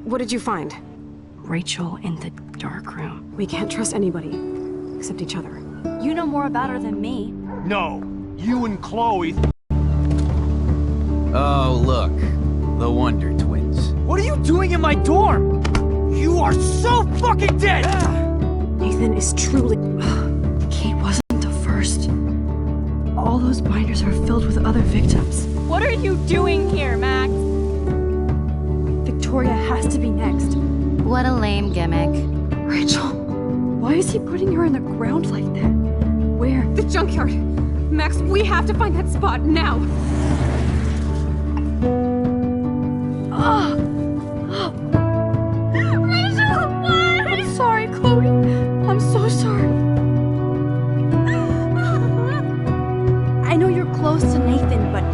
What did you find? Rachel in the dark room. We can't trust anybody, except each other. You know more about her than me. No, you and Chloe... Oh, look. The Wonder Twins. What are you doing in my dorm? You are so fucking dead! Nathan is truly... Kate wasn't the first. All those binders are filled with other victims. What are you doing here, Max? Victoria has to be next. What a lame gimmick. Rachel, why is he putting her in the ground like that? Where? The junkyard! Max, we have to find that spot now! Rachel, what? I'm sorry, Chloe. I'm so sorry. I know you're close to Nathan, but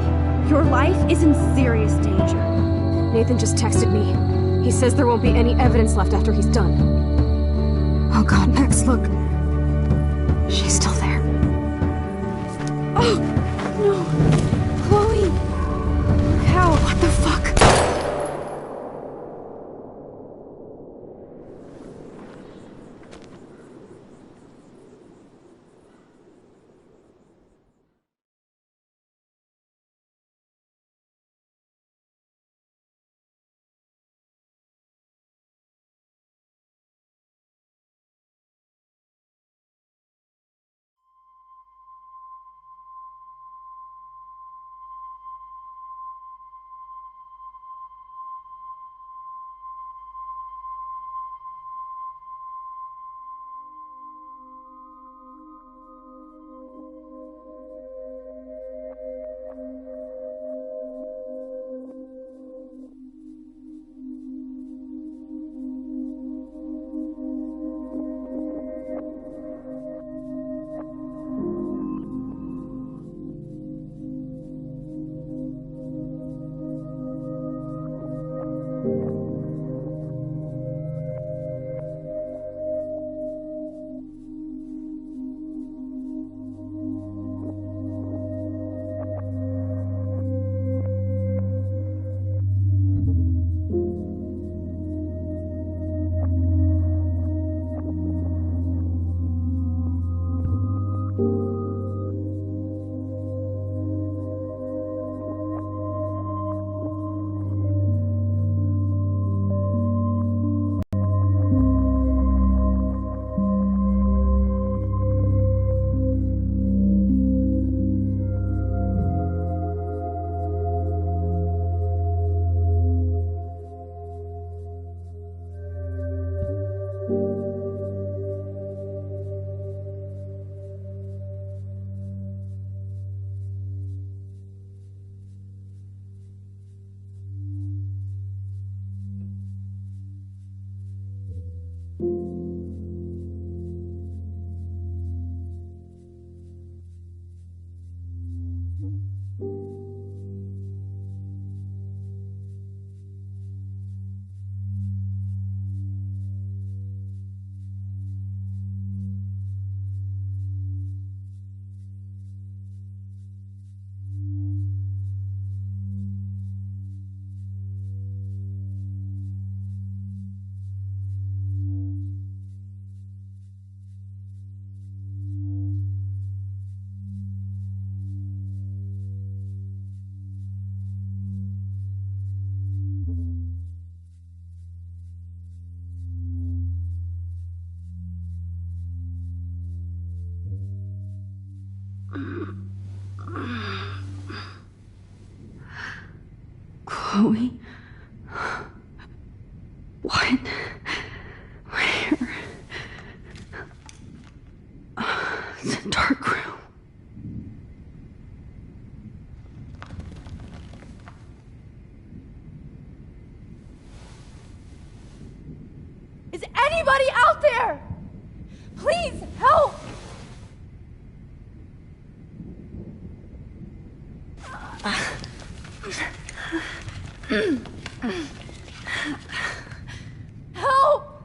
your life is in serious danger. Nathan just texted me. He says there won't be any evidence left after he's done. Oh god, Max, look. She's still there. Oh, no. Chloe. How? What the fuck? Chloe? What? Where? It's a dark room. Is anybody out there? Please help! Help!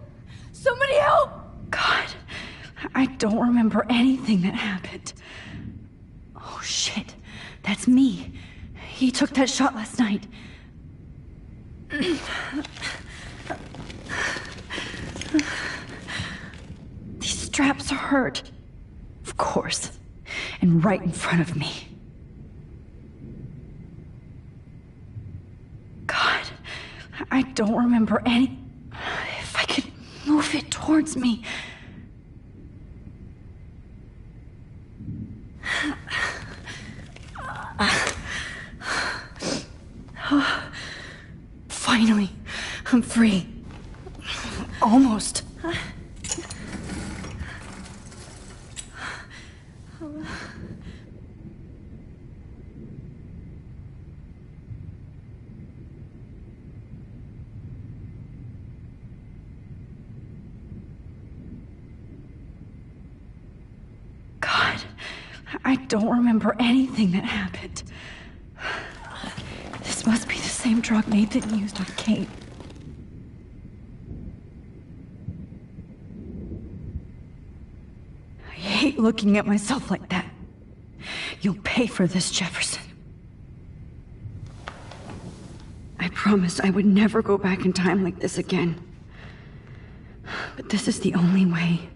Somebody help! God, I don't remember anything that happened. Oh shit, that's me. He took that shot last night. straps hurt. Of course. And right in front of me. God, I don't remember any... If I could move it towards me... Finally, I'm free. Almost. God, I don't remember anything that happened. This must be the same drug Nathan used on Kate. I hate looking at myself like that. You'll pay for this, Jefferson. I promised I would never go back in time like this again. But this is the only way.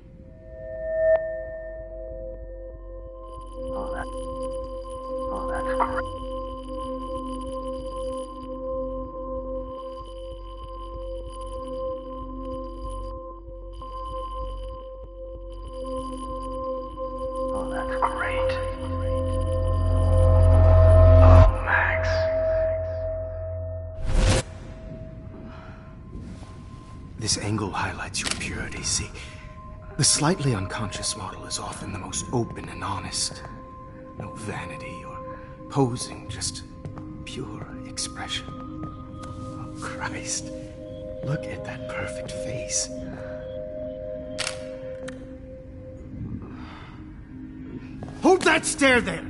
This angle highlights your purity, see? The slightly unconscious model is often the most open and honest. No vanity or posing, just pure expression. Oh, Christ. Look at that perfect face. Hold that stare there!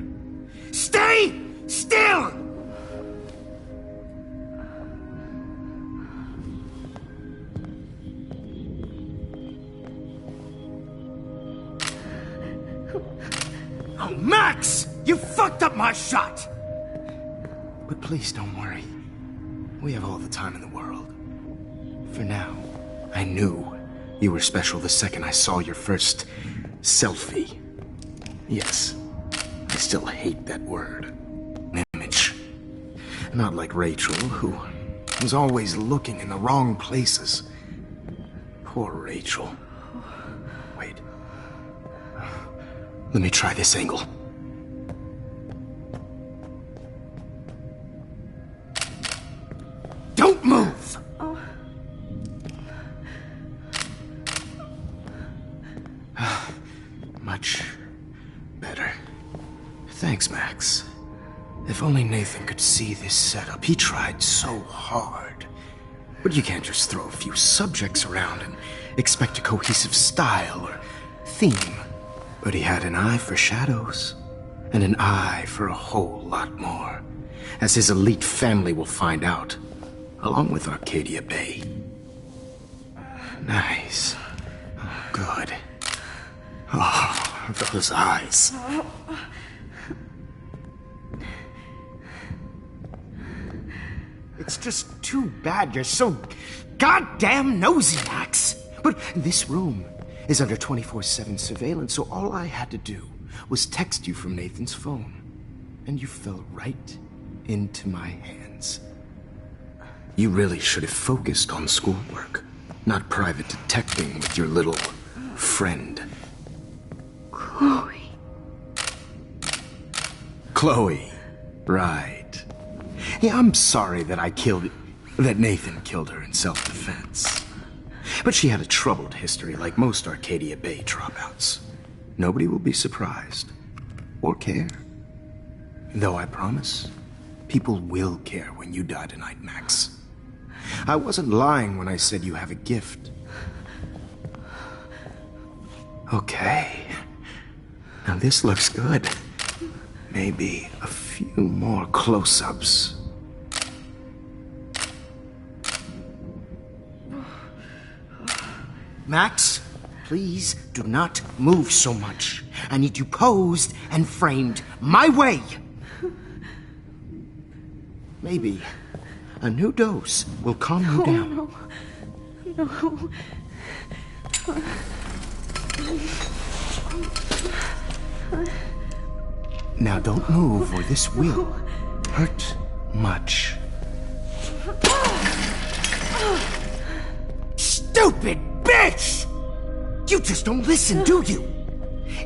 Stay still! Oh, Max! You fucked up my shot! But please don't worry. We have all the time in the world. For now, I knew you were special the second I saw your first selfie. Yes, I still hate that word. Image. Not like Rachel, who was always looking in the wrong places. Poor Rachel. Wait. Let me try this angle. Don't move! Much better. Thanks, Max. If only Nathan could see this setup. He tried so hard. But you can't just throw a few subjects around and expect a cohesive style or theme. But he had an eye for shadows, and an eye for a whole lot more, as his elite family will find out, along with Arcadia Bay. Nice. Oh, good. Oh, those eyes. It's just too bad you're so goddamn nosy, Max. But this room is under 24/7 surveillance, so all I had to do was text you from Nathan's phone. And you fell right into my hands. You really should have focused on schoolwork, not private detecting with your little friend. Chloe. Chloe. Right. Yeah, I'm sorry that Nathan killed her in self-defense. But she had a troubled history like most Arcadia Bay dropouts. Nobody will be surprised. Or care. Though I promise, people will care when you die tonight, Max. I wasn't lying when I said you have a gift. Okay. Now this looks good. Maybe a few more close-ups. Max, please do not move so much. I need you posed and framed my way. Maybe a new dose will calm you down. No. Now don't move or this will hurt much. Stupid bitch! You just don't listen, do you?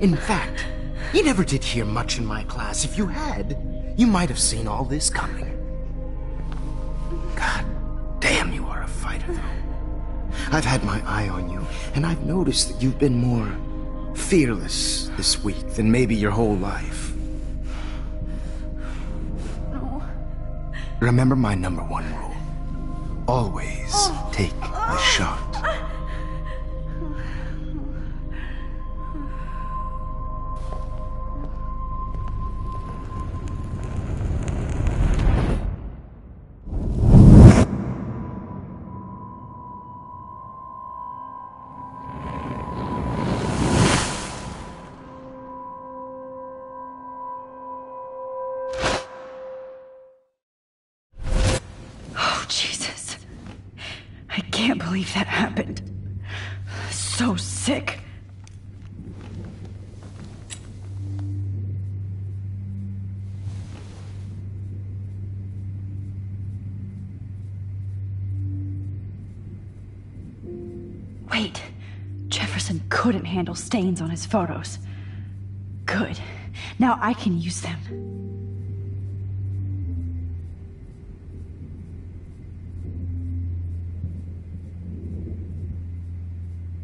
In fact, you never did hear much in my class. If you had, you might have seen all this coming. God damn, you are a fighter, though. I've had my eye on you, and I've noticed that you've been more fearless this week than maybe your whole life. No. Remember my #1 rule. Always take the shot. Jesus. I can't believe that happened. So sick. Wait. Jefferson couldn't handle stains on his photos. Good. Now I can use them.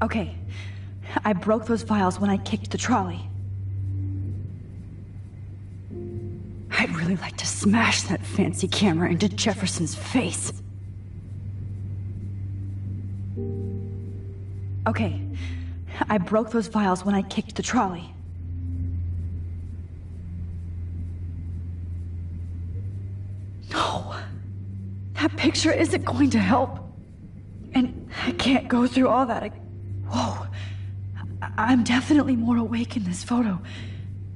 Okay, I broke those files when I kicked the trolley. I'd really like to smash that fancy camera into Jefferson's face. Okay, I broke those files when I kicked the trolley. No, that picture isn't going to help. And I can't go through all that. Whoa. I'm definitely more awake in this photo.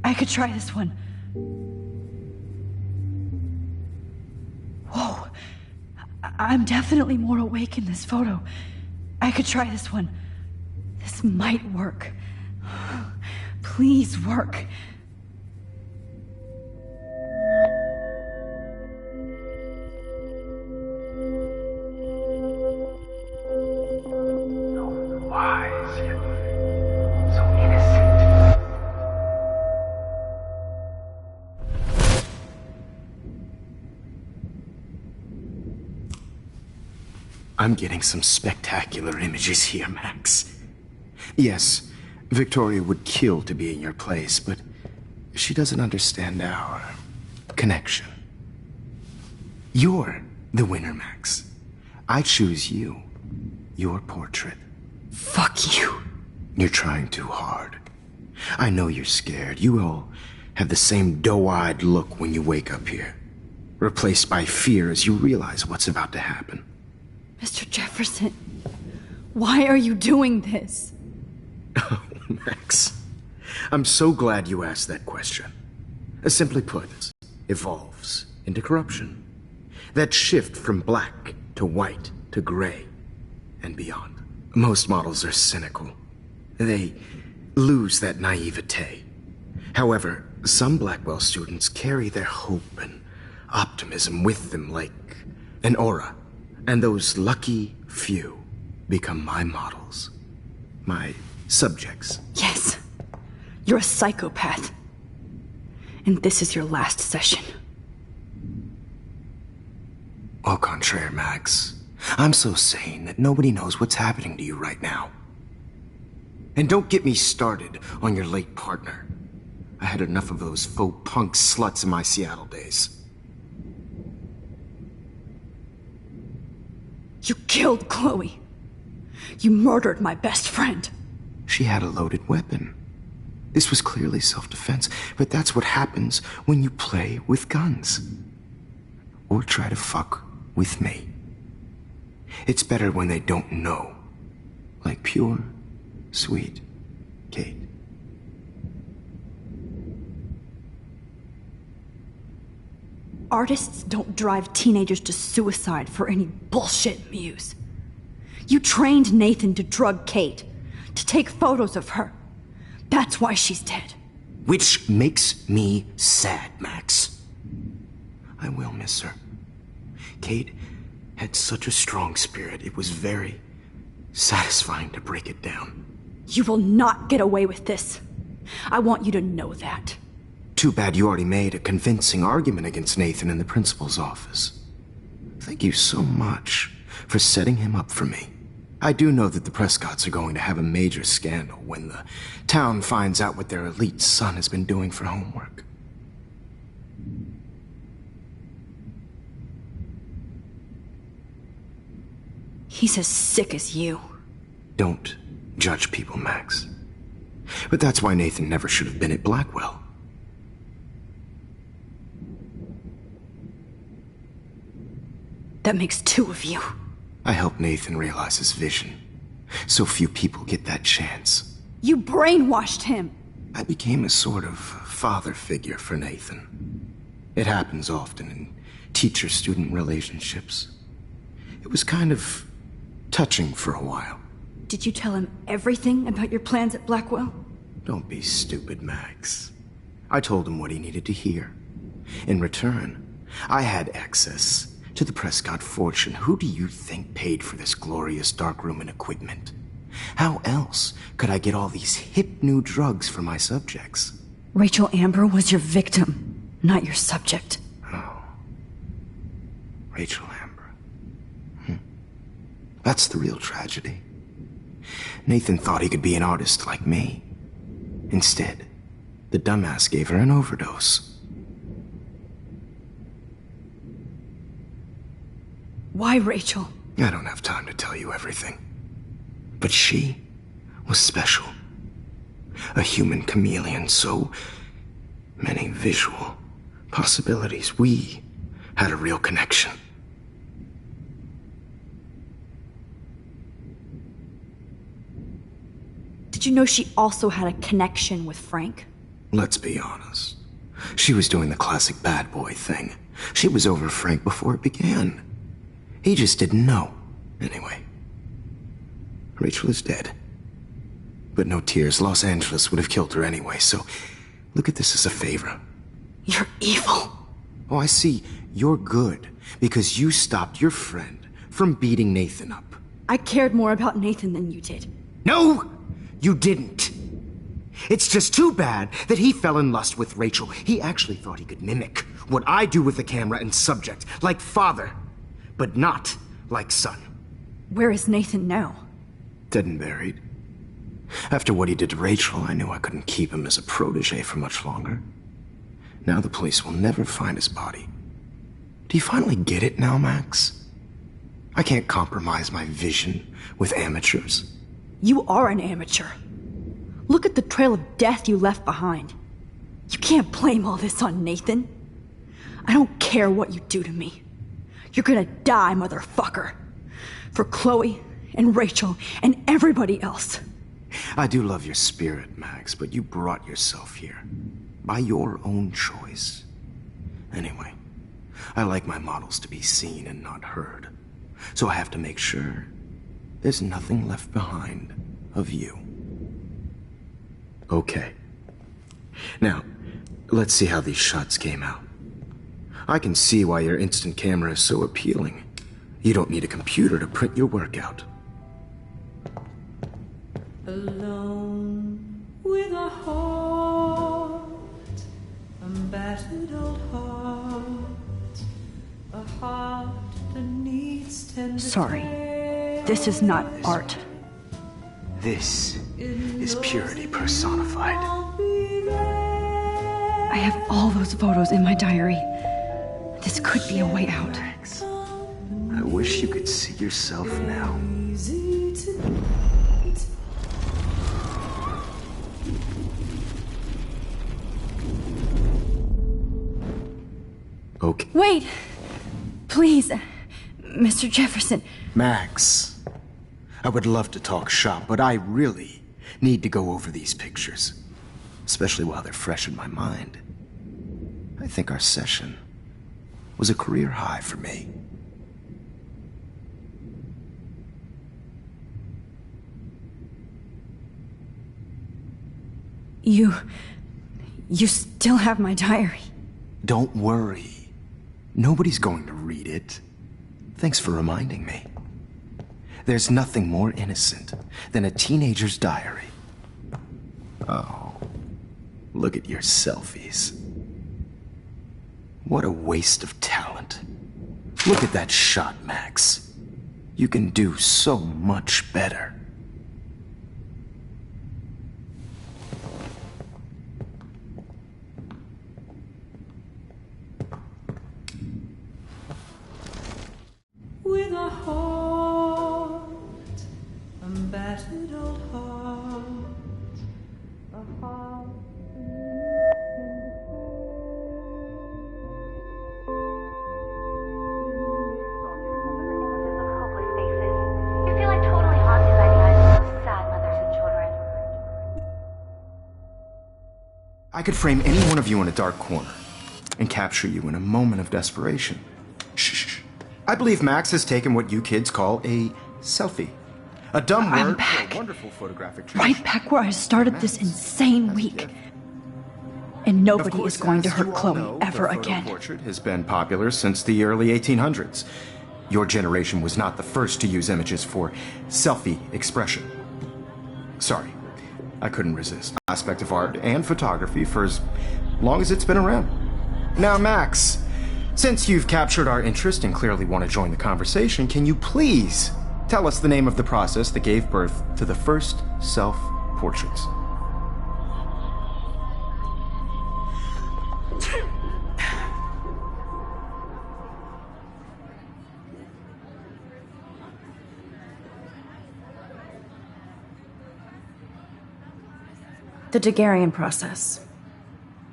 I could try this one. Whoa. I'm definitely more awake in this photo. I could try this one. This might work. Please work. I'm getting some spectacular images here, Max. Yes, Victoria would kill to be in your place, but she doesn't understand our connection. You're the winner, Max. I choose you. Your portrait. Fuck you. You're trying too hard. I know you're scared. You all have the same doe-eyed look when you wake up here, replaced by fear as you realize what's about to happen. Mr. Jefferson, why are you doing this? Oh, Max, I'm so glad you asked that question. Simply put, evolves into corruption. That shift from black to white to gray and beyond. Most models are cynical. They lose that naivete. However, some Blackwell students carry their hope and optimism with them like an aura. And those lucky few become my models. My subjects. Yes. You're a psychopath. And this is your last session. Au contraire, Max. I'm so sane that nobody knows what's happening to you right now. And don't get me started on your late partner. I had enough of those faux punk sluts in my Seattle days. You killed Chloe. You murdered my best friend. She had a loaded weapon. This was clearly self-defense, but that's what happens when you play with guns. Or try to fuck with me. It's better when they don't know. Like pure, sweet Kate. Artists don't drive teenagers to suicide for any bullshit muse. You trained Nathan to drug Kate, to take photos of her. That's why she's dead. Which makes me sad, Max. I will miss her. Kate had such a strong spirit, it was very satisfying to break it down. You will not get away with this. I want you to know that. Too bad you already made a convincing argument against Nathan in the principal's office. Thank you so much for setting him up for me. I do know that the Prescotts are going to have a major scandal when the town finds out what their elite son has been doing for homework. He's as sick as you. Don't judge people, Max. But that's why Nathan never should have been at Blackwell. That makes two of you. I helped Nathan realize his vision. So few people get that chance. You brainwashed him. I became a sort of father figure for Nathan. It happens often in teacher-student relationships. It was kind of touching for a while. Did you tell him everything about your plans at Blackwell? Don't be stupid, Max. I told him what he needed to hear. In return, I had access to the Prescott fortune. Who do you think paid for this glorious darkroom and equipment? How else could I get all these hip new drugs for my subjects? Rachel Amber was your victim, not your subject. Oh. Rachel Amber. That's the real tragedy. Nathan thought he could be an artist like me. Instead, the dumbass gave her an overdose. Why Rachel? I don't have time to tell you everything. But she was special. A human chameleon, so many visual possibilities. We had a real connection. Did you know she also had a connection with Frank? Let's be honest. She was doing the classic bad boy thing. She was over Frank before it began. He just didn't know. Anyway, Rachel is dead. But no tears. Los Angeles would have killed her anyway, so look at this as a favor. You're evil. Oh, I see. You're good because you stopped your friend from beating Nathan up. I cared more about Nathan than you did. No, you didn't. It's just too bad that he fell in lust with Rachel. He actually thought he could mimic what I do with the camera and subject, like father, but not like son. Where is Nathan now? Dead and buried. After what he did to Rachel, I knew I couldn't keep him as a protege for much longer. Now the police will never find his body. Do you finally get it now, Max? I can't compromise my vision with amateurs. You are an amateur. Look at the trail of death you left behind. You can't blame all this on Nathan. I don't care what you do to me. You're gonna die, motherfucker. For Chloe and Rachel and everybody else. I do love your spirit, Max, but you brought yourself here. By your own choice. Anyway, I like my models to be seen and not heard. So I have to make sure there's nothing left behind of you. Okay. Now, let's see how these shots came out. I can see why your instant camera is so appealing. You don't need a computer to print your work out. Alone with a heart, a battered old heart, a heart that needs tender Sorry. care. This is not art. This is purity personified. I'll be there. I have all those photos in my diary. This could be a way out. Max, I wish you could see yourself now. Easy to Okay. Wait! Please, Mr. Jefferson. Max, I would love to talk shop, but I really need to go over these pictures. Especially while they're fresh in my mind. I think our session was a career high for me. You still have my diary. Don't worry. Nobody's going to read it. Thanks for reminding me. There's nothing more innocent than a teenager's diary. Oh, look at your selfies. What a waste of talent. Look at that shot, Max. You can do so much better. With a heart, a battered old heart, a heart. Hopeless faces. You feel like totally haunted by the eyes of those sad mothers and children. I could frame any one of you in a dark corner and capture you in a moment of desperation. Shh. I believe Max has taken what you kids call a selfie. A dumb I'm word back. for a wonderful photographic tradition. Right back where I started this insane week. And Of nobody course, is going to as hurt you all Chloe know, ever the photo again. portrait has been popular since the early 1800s. Your generation was not the first to use images for selfie expression. Sorry, I couldn't resist. Aspect of art and photography for as long as it's been around. Now, Max, since you've captured our interest and clearly want to join the conversation, can you please tell us the name of the process that gave birth to the first self-portraits? The Daguerrean process.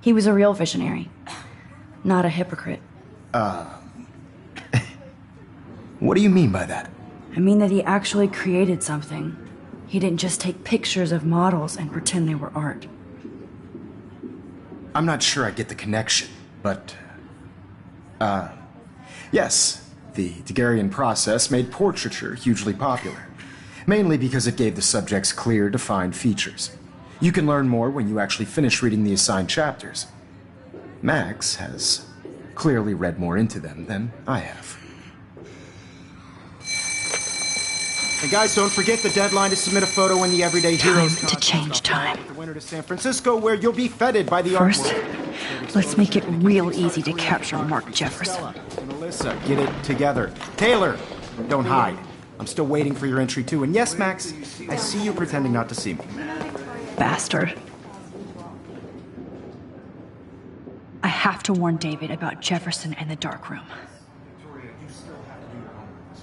He was a real visionary, not a hypocrite. What do you mean by that? I mean that he actually created something. He didn't just take pictures of models and pretend they were art. I'm not sure I get the connection, but... yes, the Daguerrean process made portraiture hugely popular, mainly because it gave the subjects clear, defined features. You can learn more when you actually finish reading the assigned chapters. Max has clearly read more into them than I have. And guys, don't forget the deadline to submit a photo in the Everyday Heroes Time to change time. The winter to San Francisco, where you'll be feted by the art First, world. let's make it real easy to capture Mark Jefferson. And Alyssa, get it together. Taylor, don't hide. I'm still waiting for your entry too. And yes, Max, I see you pretending not to see me. Bastard. I have to warn David about Jefferson and the dark room. Victoria, you still have to do your homework this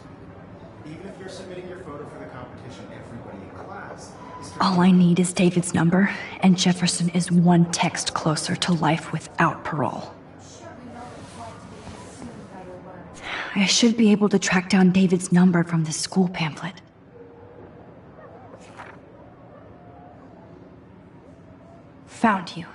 week. Even if you're submitting your photo for the competition, everybody in class is... All I need is David's number, and Jefferson is one text closer to life without parole. I should be able to track down David's number from the school pamphlet. Found you.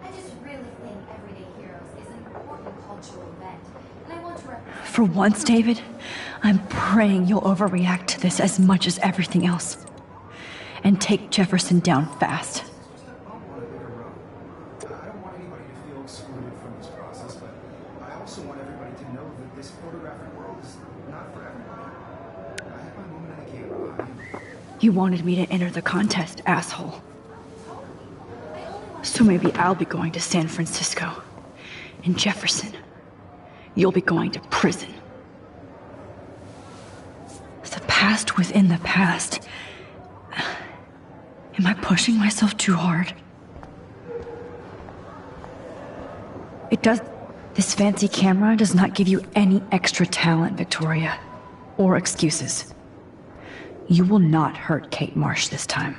I just really think Everyday Heroes is an important cultural event, and I want to represent... For once, David, I'm praying you'll overreact to this as much as everything else. And take Jefferson down fast. I don't want anybody to feel excluded from this process, but I also want everybody to know that this photographic world is not for everybody. I have my moment in the camera. You wanted me to enter the contest, asshole. So maybe I'll be going to San Francisco. And Jefferson, you'll be going to prison. The past within the past. Am I pushing myself too hard? This fancy camera does not give you any extra talent, Victoria. Or excuses. You will not hurt Kate Marsh this time.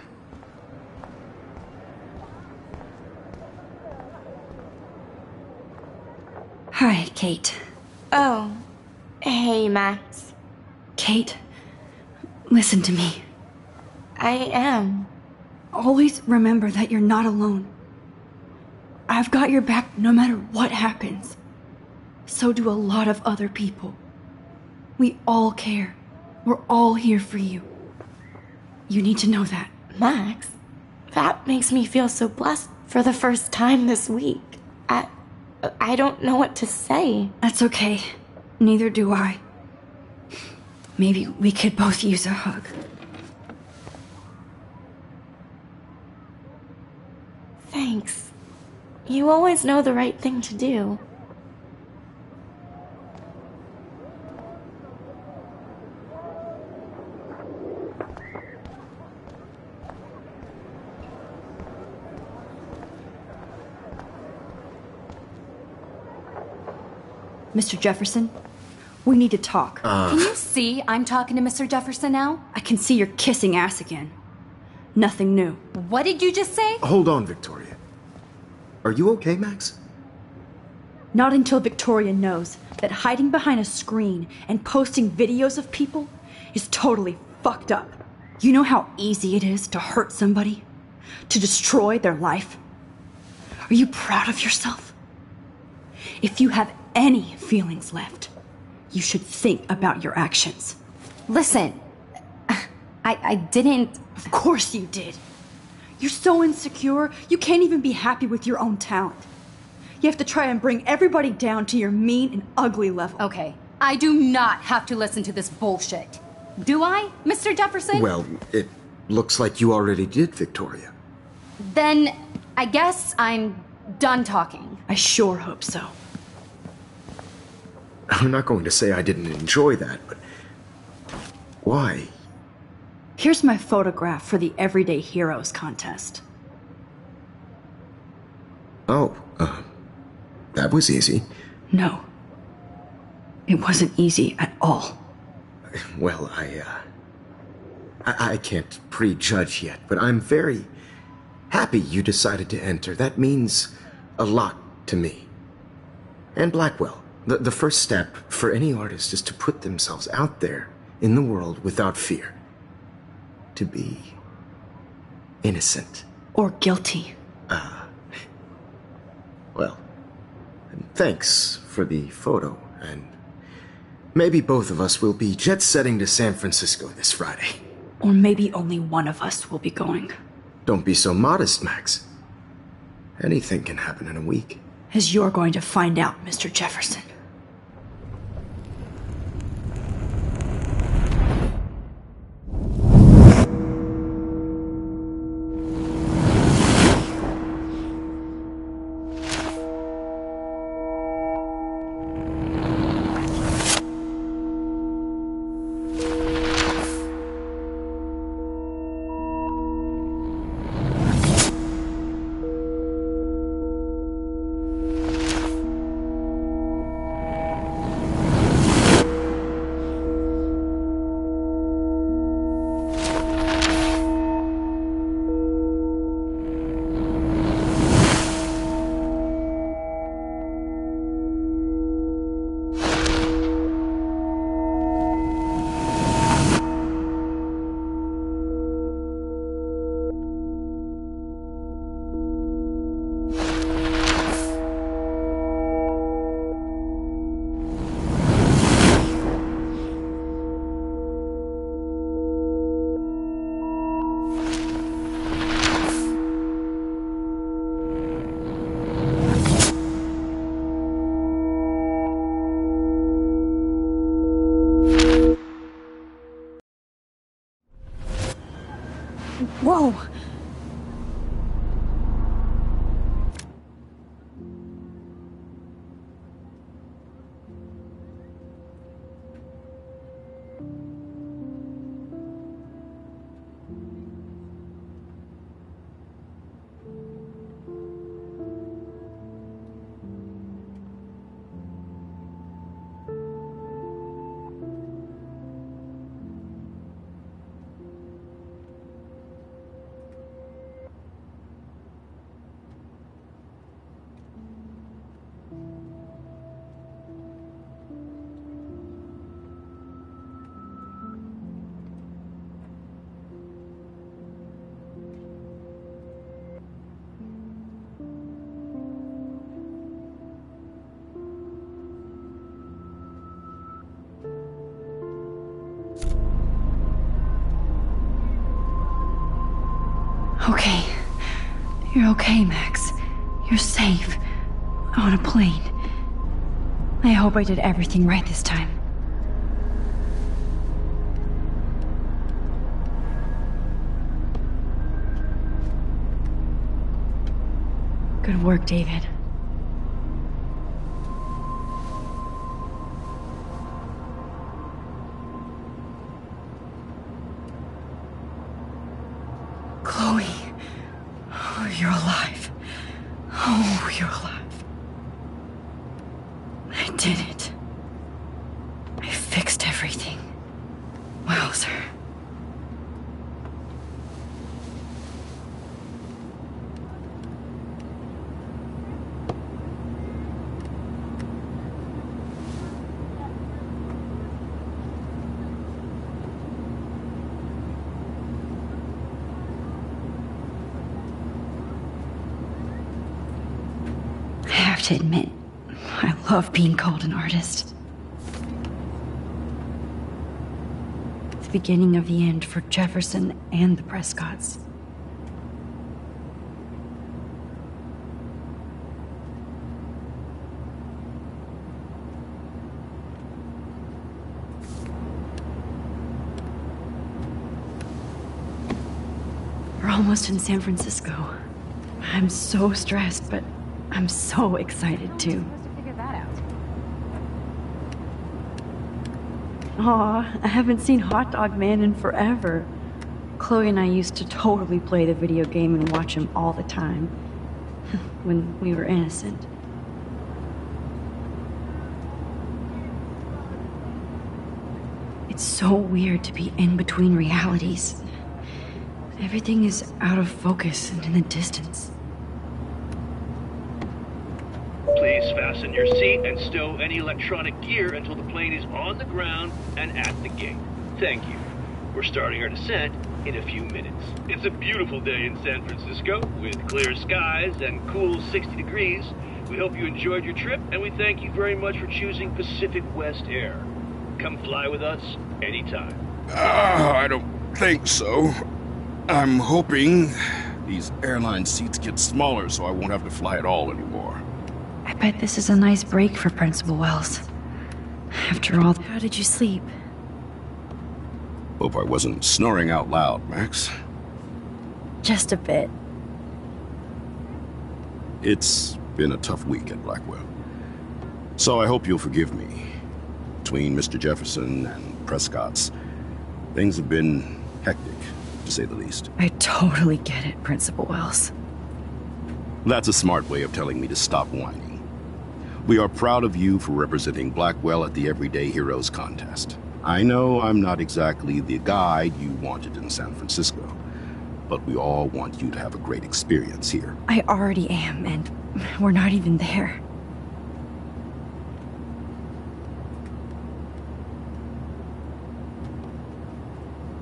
Hi, Kate. Oh. Hey, Max. Kate, listen to me. I am. Always remember that you're not alone. I've got your back no matter what happens. So do a lot of other people. We all care. We're all here for you. You need to know that. Max, that makes me feel so blessed for the first time this week. I don't know what to say. That's okay. Neither do I. Maybe we could both use a hug. Thanks. You always know the right thing to do. Mr. Jefferson, we need to talk. Can you see I'm talking to Mr. Jefferson now? I can see you're kissing ass again. Nothing new. What did you just say? Hold on, Victoria. Are you okay, Max? Not until Victoria knows that hiding behind a screen and posting videos of people is totally fucked up. You know how easy it is to hurt somebody? To destroy their life? Are you proud of yourself? If you have any feelings left, you should think about your actions. Listen, I didn't... Of course you did. You're so insecure, you can't even be happy with your own talent. You have to try and bring everybody down to your mean and ugly level. Okay, I do not have to listen to this bullshit. Do I, Mr. Jefferson? Well, it looks like you already did, Victoria. Then I guess I'm done talking. I sure hope so. I'm not going to say I didn't enjoy that, but why? Here's my photograph for the Everyday Heroes contest. Oh, that was easy. No. It wasn't easy at all. Well, I can't prejudge yet, but I'm very happy you decided to enter. That means a lot to me. And Blackwell. The first step for any artist is to put themselves out there in the world without fear. To be innocent. Or guilty. Well, thanks for the photo, and maybe both of us will be jet-setting to San Francisco this Friday. Or maybe only one of us will be going. Don't be so modest, Max. Anything can happen in a week. As you're going to find out, Mr. Jefferson. Whoa! Okay. You're okay, Max. You're safe. On a plane. I hope I did everything right this time. Good work, David. Chloe. Oh, you're alive. Oh, you're alive. I did it. I fixed everything. Wowzer. I have to admit, I love being called an artist. The beginning of the end for Jefferson and the Prescotts. We're almost in San Francisco. I'm so stressed, but I'm so excited too. Supposed to figure that out. Aw, I haven't seen Hot Dog Man in forever. Chloe and I used to totally play the video game and watch him all the time. When we were innocent. It's so weird to be in between realities. Everything is out of focus and in the distance. Please fasten your seat and stow any electronic gear until the plane is on the ground and at the gate. Thank you. We're starting our descent in a few minutes. It's a beautiful day in San Francisco with clear skies and cool 60 degrees. We hope you enjoyed your trip, and we thank you very much for choosing Pacific West Air. Come fly with us anytime. I don't think so. I'm hoping these airline seats get smaller so I won't have to fly at all anymore. I bet this is a nice break for Principal Wells. After all, how did you sleep? Hope I wasn't snoring out loud, Max. Just a bit. It's been a tough week at Blackwell. So I hope you'll forgive me. Between Mr. Jefferson and Prescott's, things have been hectic, to say the least. I totally get it, Principal Wells. That's a smart way of telling me to stop whining. We are proud of you for representing Blackwell at the Everyday Heroes contest. I know I'm not exactly the guide you wanted in San Francisco, but we all want you to have a great experience here. I already am, and we're not even there.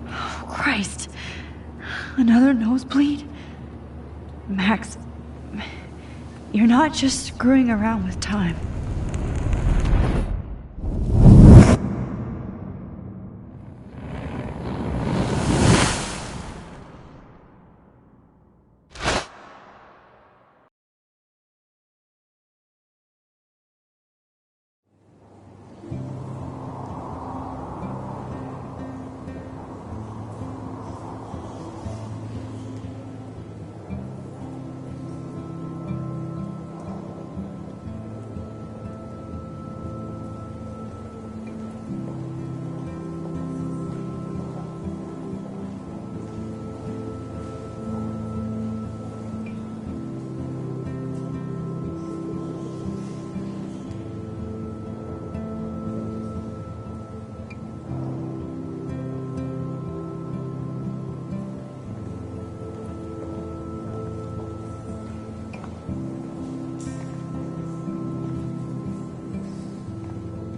Oh, Christ. Another nosebleed? Max, you're not just screwing around with time.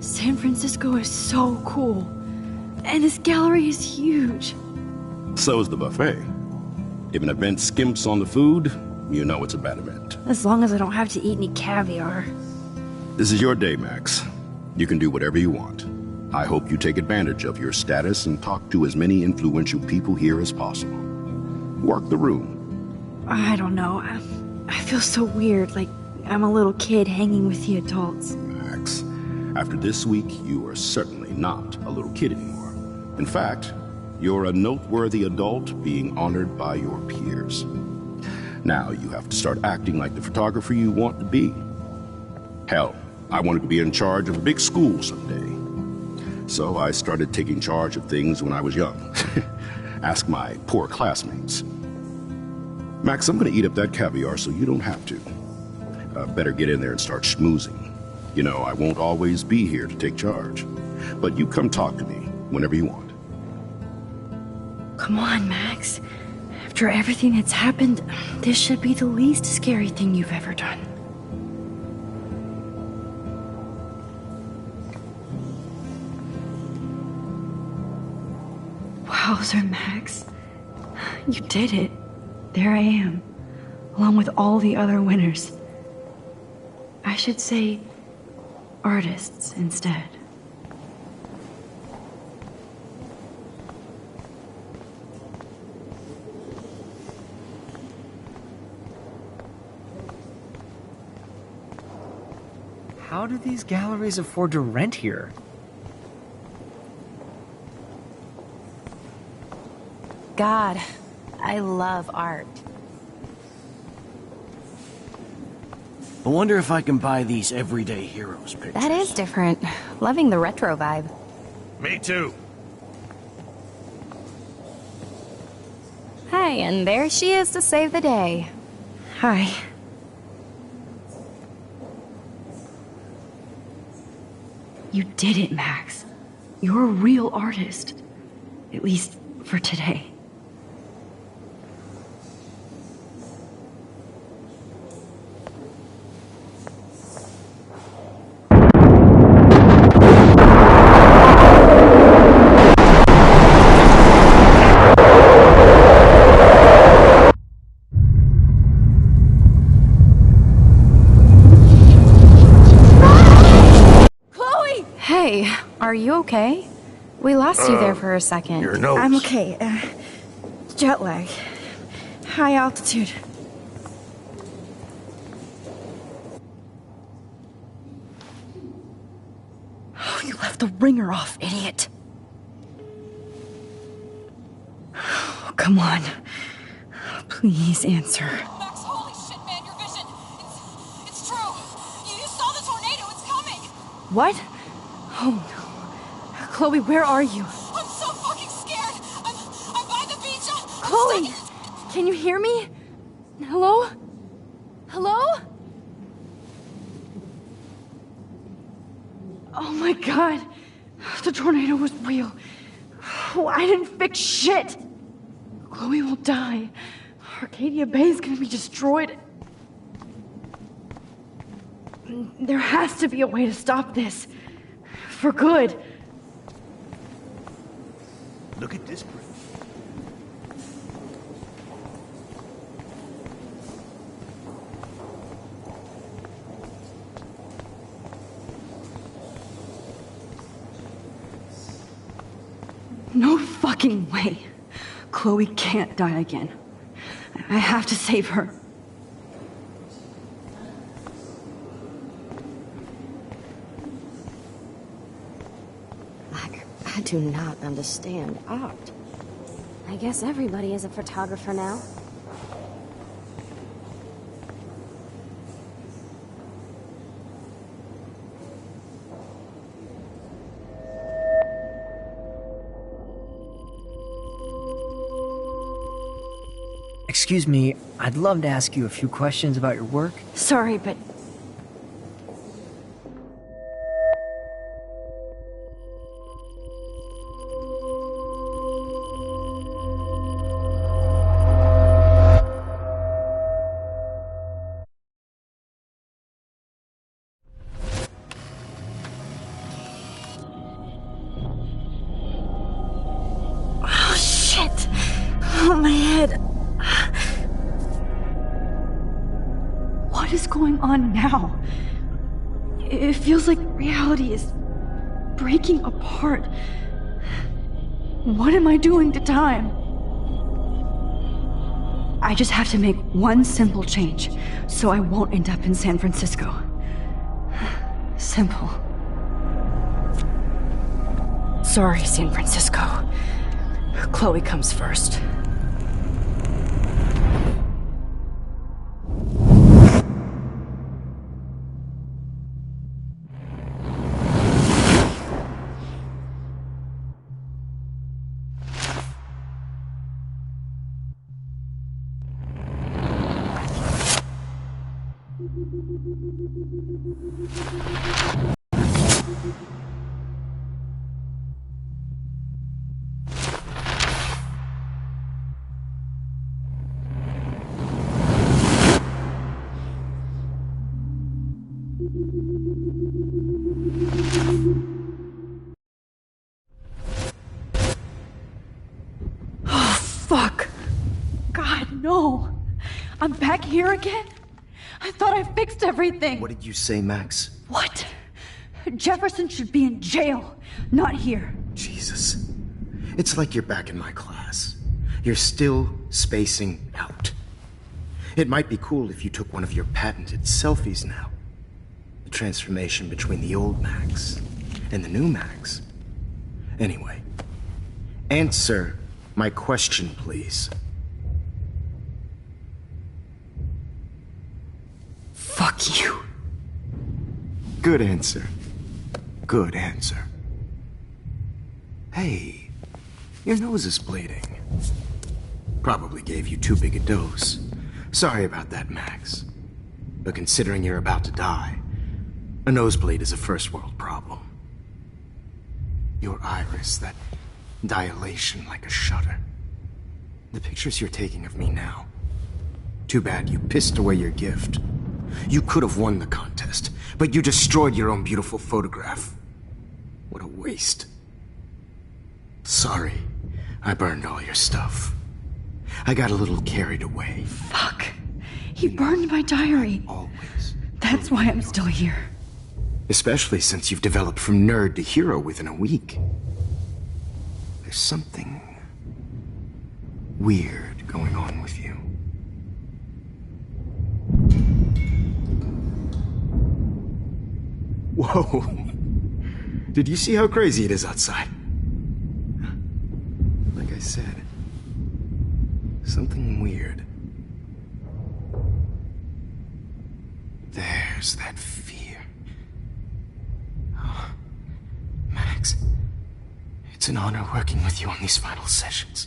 San Francisco is so cool. And this gallery is huge. So is the buffet. If an event skimps on the food, you know it's a bad event. As long as I don't have to eat any caviar. This is your day, Max. You can do whatever you want. I hope you take advantage of your status and talk to as many influential people here as possible. Work the room. I don't know. I feel so weird, like I'm a little kid hanging with the adults. Max, after this week, you are certainly not a little kid anymore. In fact, you're a noteworthy adult being honored by your peers. Now you have to start acting like the photographer you want to be. Hell, I wanted to be in charge of a big school someday. So I started taking charge of things when I was young. Ask my poor classmates. Max, I'm gonna eat up that caviar so you don't have to. Better get in there and start schmoozing. You know, I won't always be here to take charge. But you come talk to me whenever you want. Come on, Max. After everything that's happened, this should be the least scary thing you've ever done. Wowzer, Max. You did it. There I am, along with all the other winners. I should say artists instead. How do these galleries afford to rent here? God, I love art. I wonder if I can buy these everyday heroes pictures. That is different. Loving the retro vibe. Me too. Hi, and there she is to save the day. Hi. You did it, Max. You're a real artist. At least for today. Are you okay? We lost you there for a second. Your nose. I'm okay. Jet lag. High altitude. Oh, you left the ringer off, idiot. Oh, come on. Please answer. Max, holy shit, man, your vision. It's true. You saw the tornado. It's coming. What? Oh, no. Chloe, where are you? I'm so fucking scared. I'm by the beach. Chloe! Can you hear me? Hello? Hello? Oh my god. The tornado was real. Oh, I didn't fix shit. Chloe will die. Arcadia Bay is gonna be destroyed. There has to be a way to stop this. For good. Look at this bridge. No fucking way. Chloe can't die again. I have to save her. I do not understand art. I guess everybody is a photographer now. Excuse me, I'd love to ask you a few questions about your work. Sorry, but... Oh, shit! Oh, my head. What is going on now? It feels like reality is breaking apart. What am I doing to time? I just have to make one simple change, so I won't end up in San Francisco. Simple. Sorry, San Francisco. Chloe comes first. Oh, fuck. God, no. I'm back here again? I thought I fixed everything. What did you say, Max? What? Jefferson should be in jail, not here. Jesus. It's like you're back in my class. You're still spacing out. It might be cool if you took one of your patented selfies now. The transformation between the old Max and the new Max. Anyway, answer my question, please. Fuck you. Good answer. Good answer. Hey, your nose is bleeding. Probably gave you too big a dose. Sorry about that, Max. But considering you're about to die, a nosebleed is a first world problem. Your iris, that dilation like a shutter. The pictures you're taking of me now. Too bad you pissed away your gift. You could have won the contest, but you destroyed your own beautiful photograph. What a waste. Sorry, I burned all your stuff. I got a little carried away. Fuck. He burned my diary. Always. That's why I'm still here. Especially since you've developed from nerd to hero within a week. There's something weird going on with you. Whoa. Did you see how crazy it is outside? Like I said, something weird. There's that fear. Oh, Max, it's an honor working with you on these final sessions.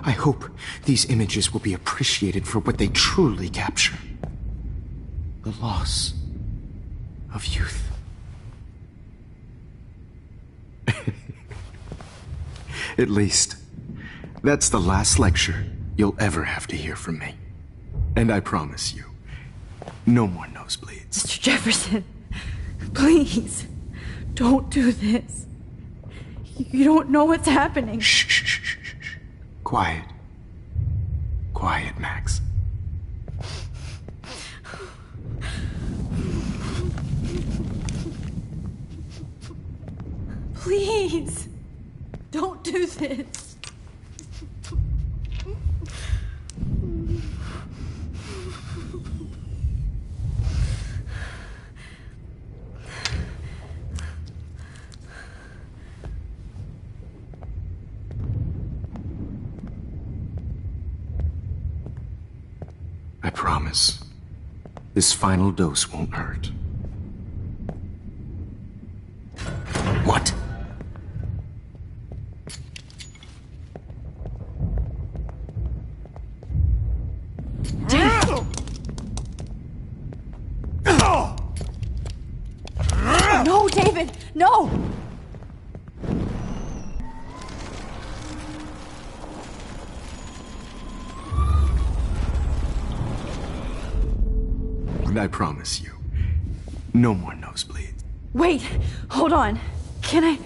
I hope these images will be appreciated for what they truly capture. The loss of youth. At least, that's the last lecture you'll ever have to hear from me. And I promise you, no more nosebleeds. Mr. Jefferson, please, don't do this. You don't know what's happening. Shh, shh, shh, shh, shh. Quiet. Quiet, Max. Please, don't do this. I promise, this final dose won't hurt. What? No, David, no! And I promise you, no more nosebleeds. Wait, hold on. Can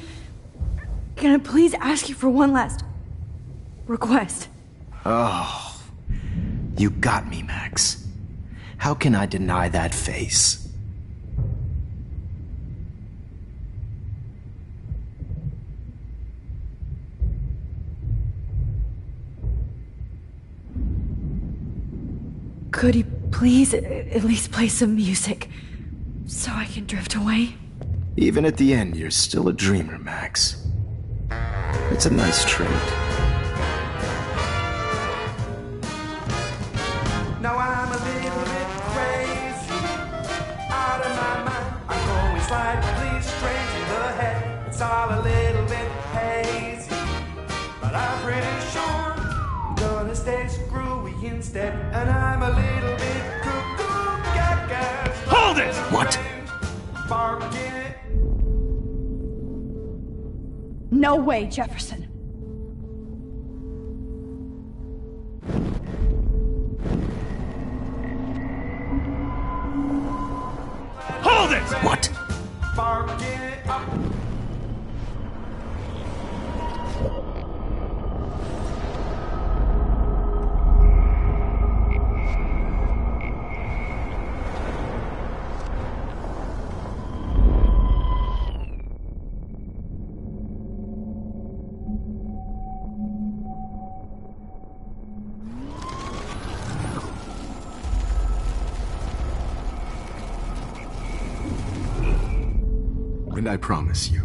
I please ask you for one last request? Oh, you got me, Max. How can I deny that face? Could you please at least play some music so I can drift away? Even at the end, you're still a dreamer, Max. It's a nice trait. Now I'm a little bit crazy, out of my mind. I'm going slightly straight in the head. It's all a little bit hazy, but I'm pretty sure I'm gonna stay screwy instead. And I'm a little bit cuckoo gaga. Hold it! What? Barking. No way, Jefferson. Hold it! What? Barking up. And I promise you,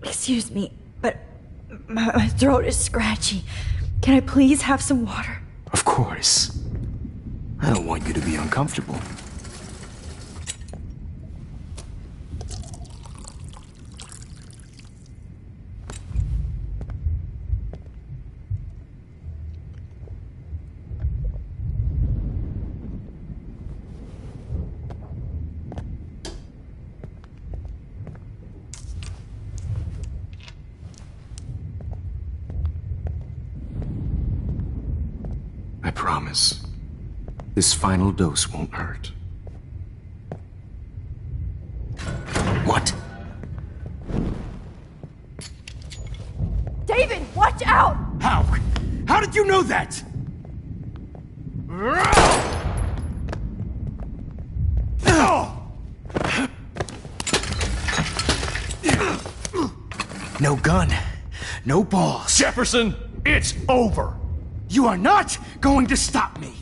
Excuse me, but my throat is scratchy. Can I please have some water? of course. I don't want you to be uncomfortable. I promise. This final dose won't hurt. What? David, watch out! How? How did you know that? No gun. No balls. Jefferson, it's over. You are not going to stop me.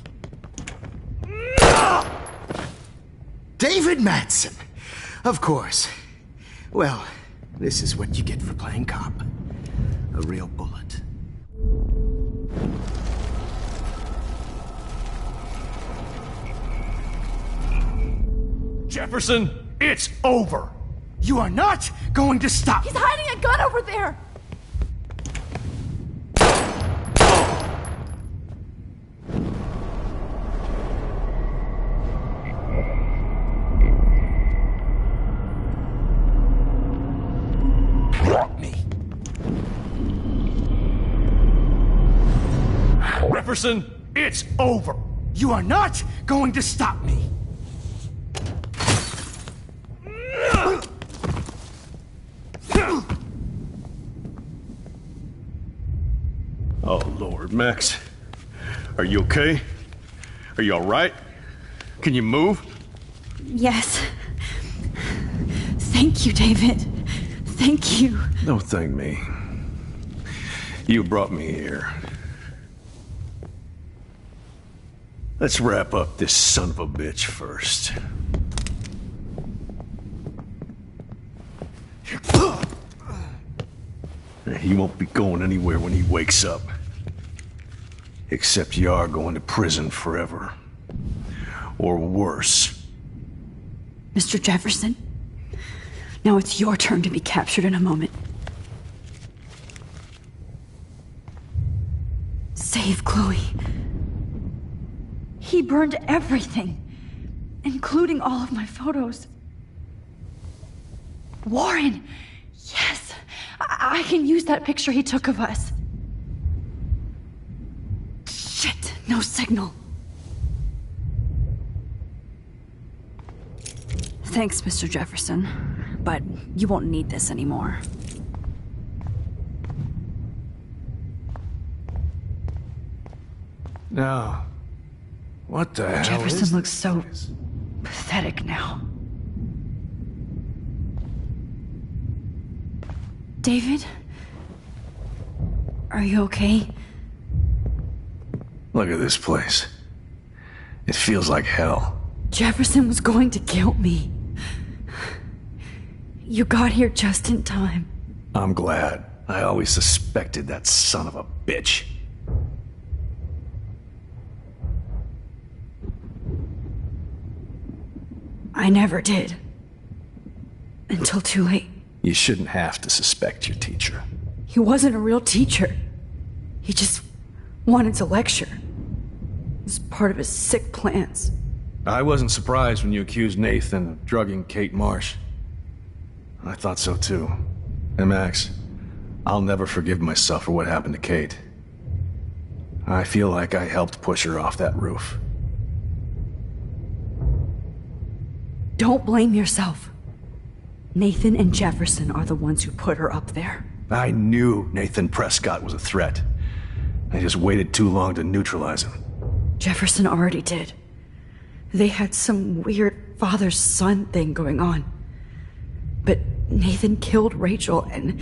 David Madsen! Of course. Well, this is what you get for playing cop. A real bullet. Jefferson, it's over. You are not going to stop. He's hiding a gun over there! Jefferson, it's over. You are not going to stop me. Oh, Lord, Max. Are you okay? Are you all right? Can you move? Yes. Thank you, David. Thank you. Don't thank me. You brought me here. Let's wrap up this son of a bitch first. He won't be going anywhere when he wakes up. Except you are going to prison forever. Or worse. Mr. Jefferson, now it's your turn to be captured in a moment. Save Chloe. He burned everything, including all of my photos. Warren! Yes! I can use that picture he took of us. Shit! No signal. Thanks, Mr. Jefferson, but you won't need this anymore. No. What the hell Jefferson is looks so pathetic. pathetic now. David? Are you okay? Look at this place. It feels like hell. Jefferson was going to kill me. You got here just in time. I'm glad. I always suspected that son of a bitch. I never did. Until too late. You shouldn't have to suspect your teacher. He wasn't a real teacher. He just wanted to lecture. It was part of his sick plans. I wasn't surprised when you accused Nathan of drugging Kate Marsh. I thought so too. And Max, I'll never forgive myself for what happened to Kate. I feel like I helped push her off that roof. Don't blame yourself. Nathan and Jefferson are the ones who put her up there. I knew Nathan Prescott was a threat. I just waited too long to neutralize him. Jefferson already did. They had some weird father-son thing going on. But Nathan killed Rachel, and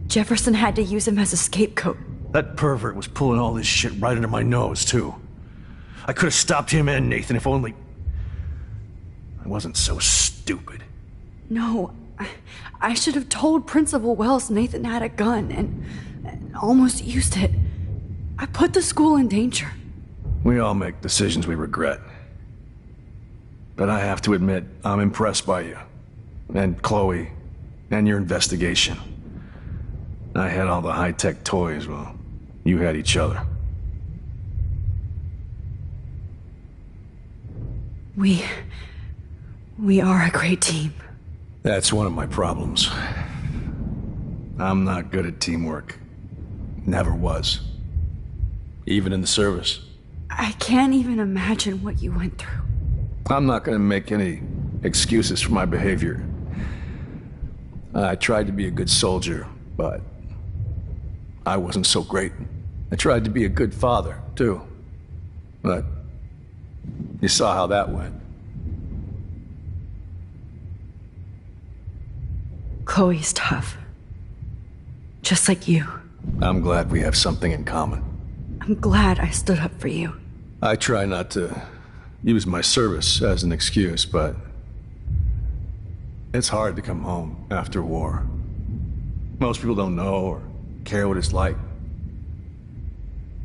Jefferson had to use him as a scapegoat. That pervert was pulling all this shit right under my nose, too. I could have stopped him and Nathan if only... I wasn't so stupid. No, I should have told Principal Wells Nathan had a gun and almost used it. I put the school in danger. We all make decisions we regret. But I have to admit, I'm impressed by you. And Chloe. And your investigation. I had all the high-tech toys, well, you had each other. We are a great team. That's one of my problems. I'm not good at teamwork. Never was. Even in the service. I can't even imagine what you went through. I'm not going to make any excuses for my behavior. I tried to be a good soldier, but I wasn't so great. I tried to be a good father, too. But you saw how that went. Chloe's tough. Just like you. I'm glad we have something in common. I'm glad I stood up for you. I try not to use my service as an excuse, but it's hard to come home after war. Most people don't know or care what it's like.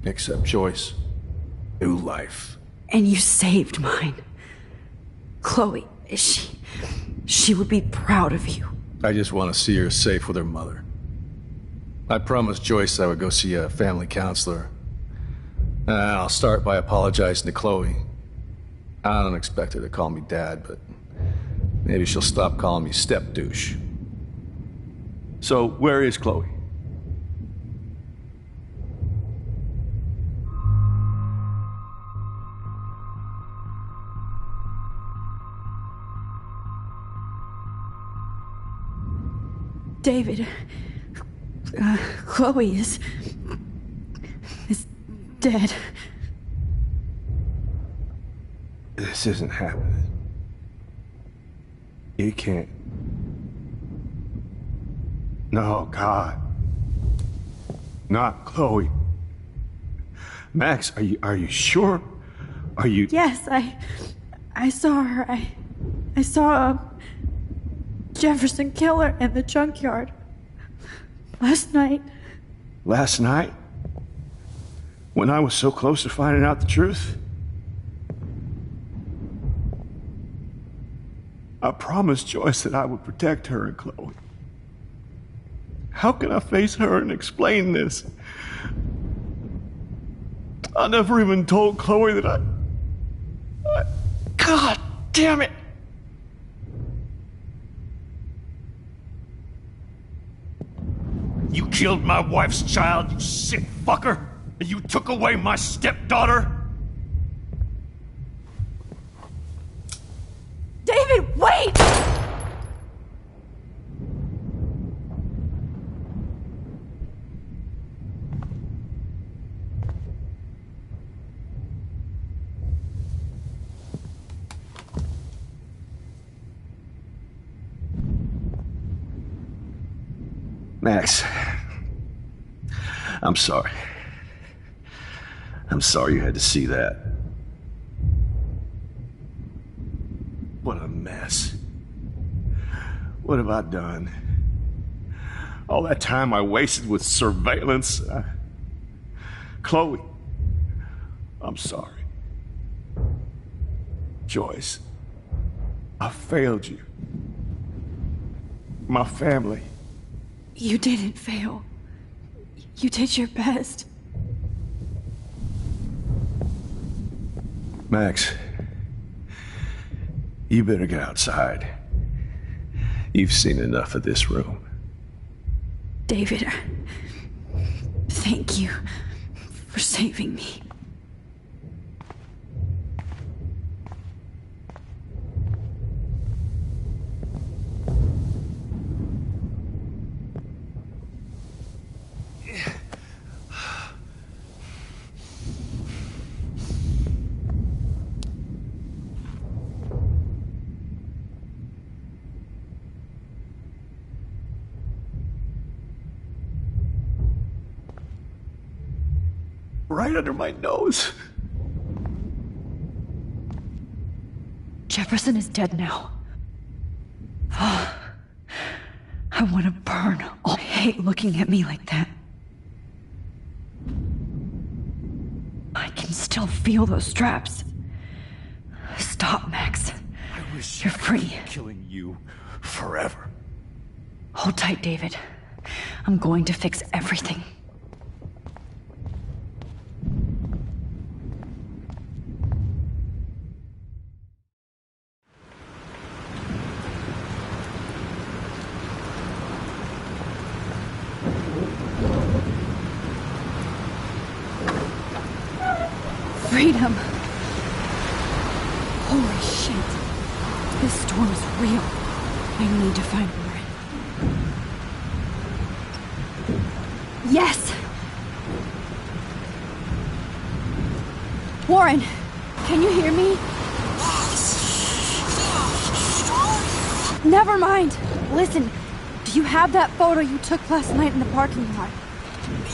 Except Joyce. New life. And you saved mine. Chloe, she would be proud of you. I just want to see her safe with her mother. I promised Joyce I would go see a family counselor. I'll start by apologizing to Chloe. I don't expect her to call me Dad, but maybe she'll stop calling me step douche. So, where is Chloe? David, Chloe is dead. This isn't happening. You can't. No, God. Not Chloe. Max, are you sure? Are you... Yes, I saw her. I saw Jefferson kill her in the junkyard. Last night. Last night? When I was so close to finding out the truth? I promised Joyce that I would protect her and Chloe. How can I face her and explain this? I never even told Chloe that I... God damn it! You killed my wife's child, you sick fucker! And you took away my stepdaughter? David, wait! Max, I'm sorry. I'm sorry you had to see that. What a mess. What have I done? All that time I wasted with surveillance. Chloe, I'm sorry. Joyce, I failed you. My family. You didn't fail. You did your best. Max, you better get outside. You've seen enough of this room. David, thank you for saving me. Right under my nose. Jefferson is dead now. I want to burn. I hate looking at me like that. I can still feel those straps. Stop, Max. I wish you're free. Killing you forever. Hold tight, David. I'm going to fix everything. Freedom! Holy shit. This storm is real. I need to find Warren. Yes! Warren! Can you hear me? Never mind! Listen, do you have that photo you took last night in the parking lot?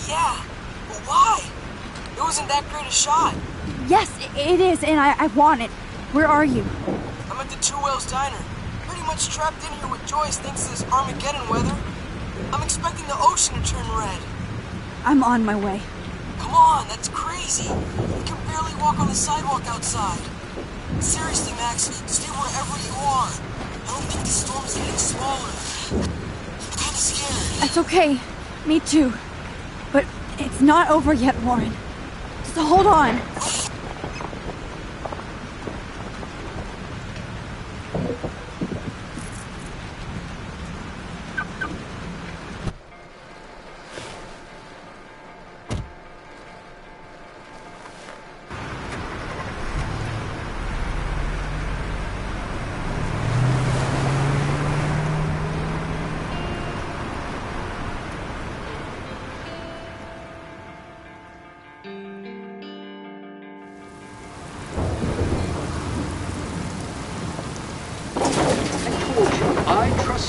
Yeah, but why? It wasn't that great a shot. Yes, it is, and I want it. Where are you? I'm at the Two Whales Diner. Pretty much trapped in here with Joyce thanks to this Armageddon weather. I'm expecting the ocean to turn red. I'm on my way. Come on, that's crazy. You can barely walk on the sidewalk outside. Seriously, Max, stay wherever you are. I don't think the storm's getting smaller. I'm kinda scared. It's okay. Me too. But it's not over yet, Warren. So hold on.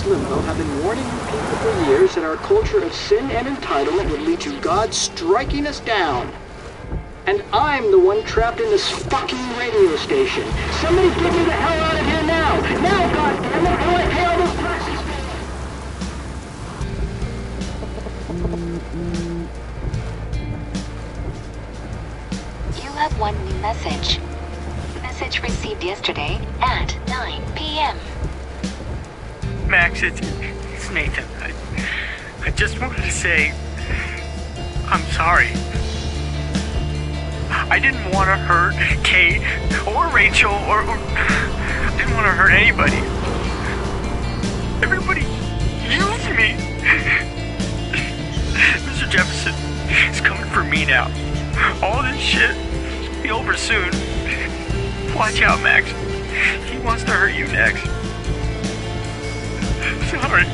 Limbo have been warning you people for years that our culture of sin and entitlement would lead to God striking us down. And I'm the one trapped in this fucking radio station. Somebody get me the hell out of here now! Now, goddammit, I want to pay all those taxes! You have one new message. Message received yesterday at 9 p.m. Max, it's Nathan. I just wanted to say I'm sorry. I didn't want to hurt Kate or Rachel or I didn't want to hurt anybody. Everybody used me. Mr. Jefferson is coming for me now. All this shit will be over soon. Watch out, Max. He wants to hurt you next. Sorry.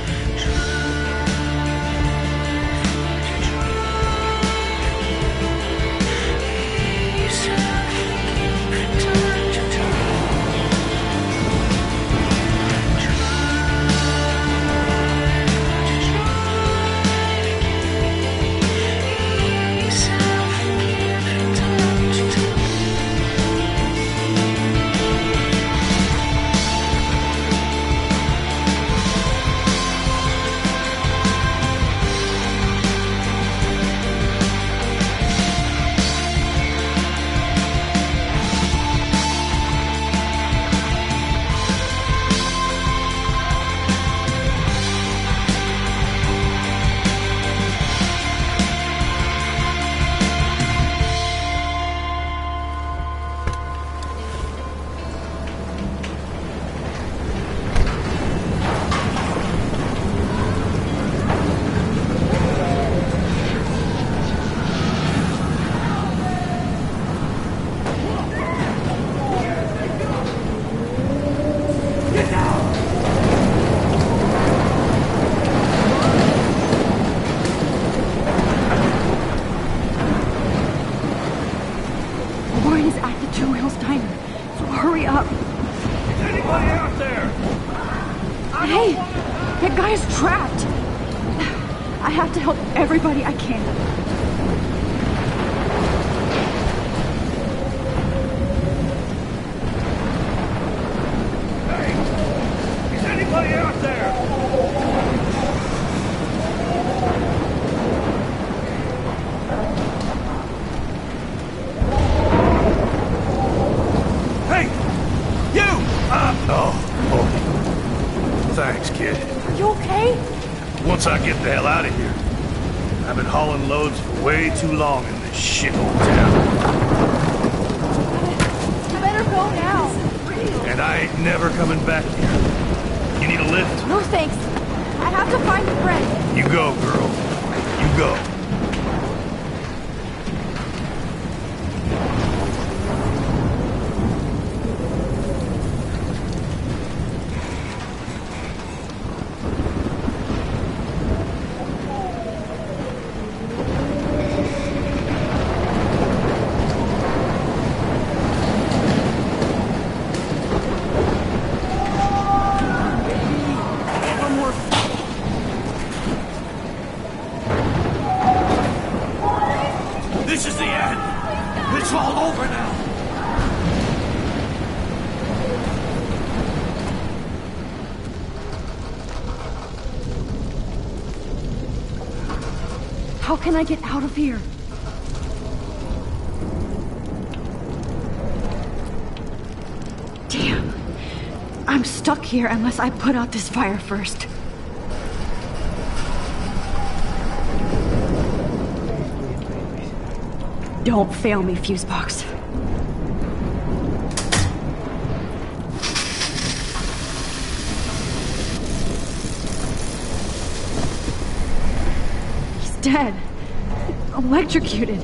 have to help everybody I can. Hey, is anybody out there? Hey! You! Thanks, kid. Are you okay? Once I get the hell out of here. I've been hauling loads for way too long in this shithole town. You better go now. And I ain't never coming back here. You need a lift? No thanks. I have to find a friend. You go, girl. You go. This is the end. It's all over now. How can I get out of here? Damn. I'm stuck here unless I put out this fire first. Don't fail me, Fusebox. He's dead. Electrocuted.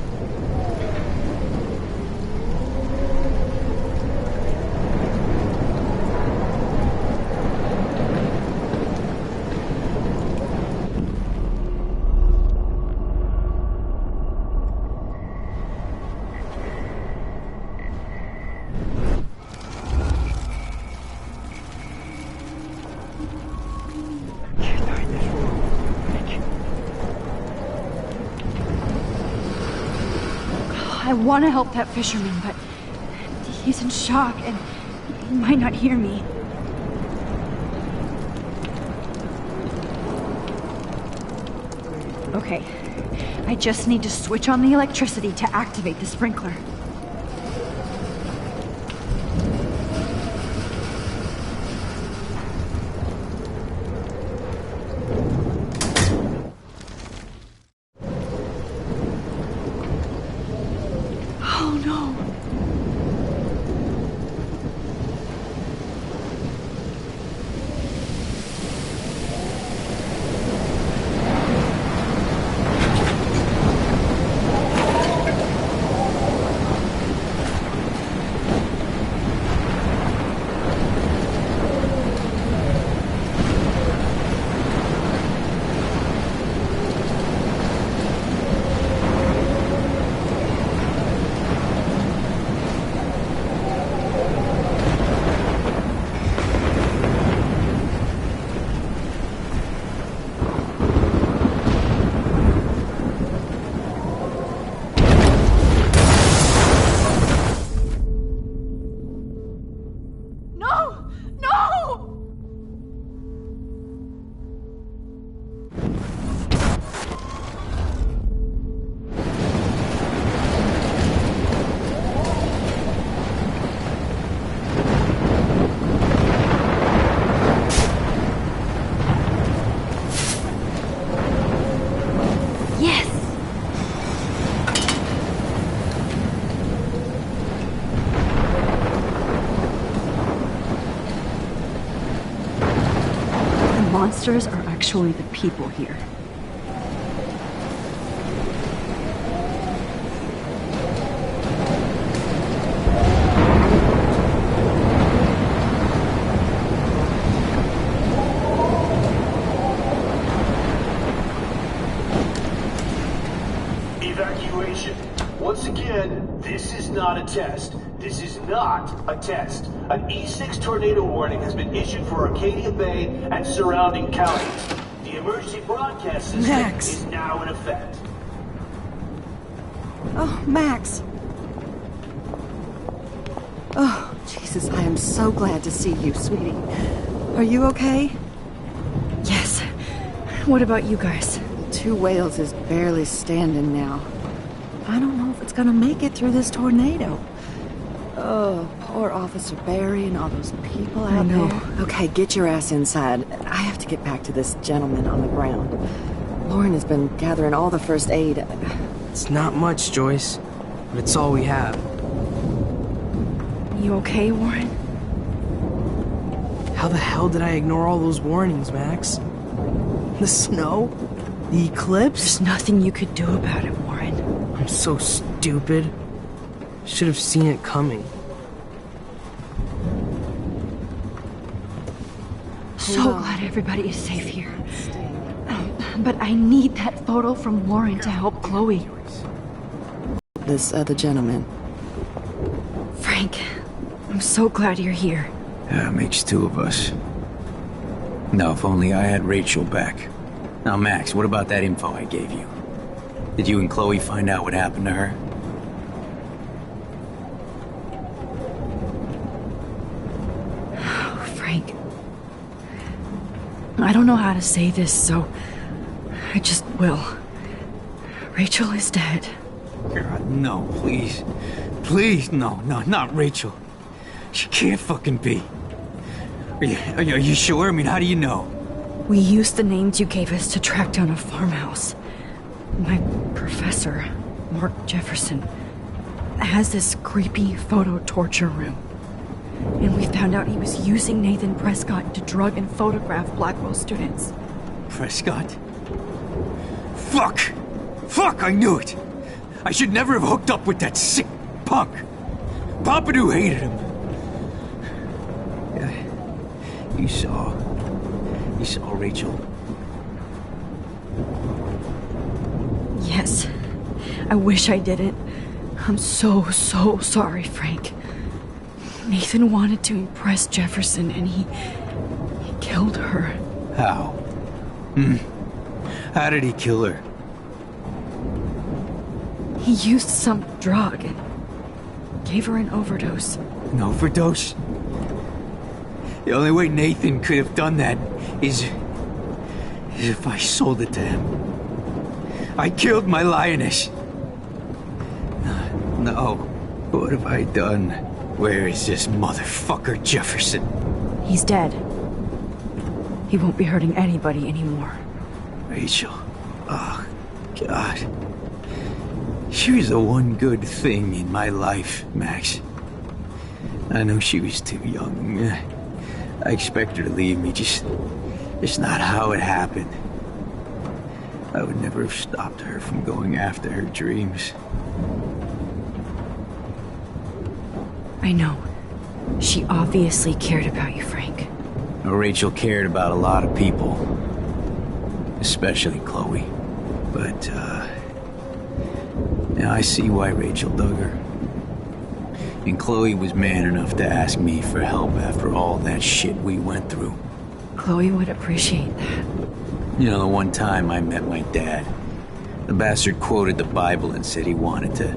I want to help that fisherman, but he's in shock and he might not hear me. Okay, I just need to switch on the electricity to activate the sprinkler. Oh no! Monsters are actually the people here. Evacuation. Once again, this is not a test. This is not a test. An E6 tornado warning has been issued for Arcadia Bay and surrounding counties. The emergency broadcast system Max. is now in effect. Oh, Max. Oh, Jesus, I am so glad to see you, sweetie. Are you okay? Yes. What about you guys? Two Whales is barely standing now. I don't know if it's gonna make it through this tornado. Oh, poor Officer Barry and all those people out there. Okay, get your ass inside. I have to get back to this gentleman on the ground. Lauren has been gathering all the first aid. It's not much, Joyce, but it's all we have. You okay, Warren? How the hell did I ignore all those warnings, Max? The snow? The eclipse? There's nothing you could do about it, Warren. I'm so stupid. Should have seen it coming. So glad everybody is safe here. But I need that photo from Lauren to help Chloe. This other gentleman. Frank, I'm so glad you're here. Yeah, makes two of us. Now, if only I had Rachel back. Now, Max, what about that info I gave you? Did you and Chloe find out what happened to her? Oh, Frank. I don't know how to say this, so I just will. Rachel is dead. God, no, please. Please, no, not Rachel. She can't fucking be. Are you sure? I mean, how do you know? We used the names you gave us to track down a farmhouse. My professor, Mark Jefferson, has this creepy photo torture room. And we found out he was using Nathan Prescott to drug and photograph Blackwell students. Prescott? Fuck, I knew it! I should never have hooked up with that sick punk. Pompidou hated him. You saw Rachel? Yes. I wish I didn't. I'm so sorry, Frank. Nathan wanted to impress Jefferson and he killed her. How? How did he kill her? He used some drug and gave her an overdose. An overdose? The only way Nathan could have done that is if I sold it to him. I killed my lioness. No. What have I done? Where is this motherfucker Jefferson? He's dead. He won't be hurting anybody anymore. Rachel. Oh, God. She was the one good thing in my life, Max. I know she was too young. I expect her to leave me, just not how it happened. I would never have stopped her from going after her dreams. I know. She obviously cared about you, Frank. Rachel cared about a lot of people. Especially Chloe. But, now I see why Rachel dug her. And Chloe was man enough to ask me for help after all that shit we went through. Chloe would appreciate that. You know, the one time I met my dad, the bastard quoted the Bible and said he wanted to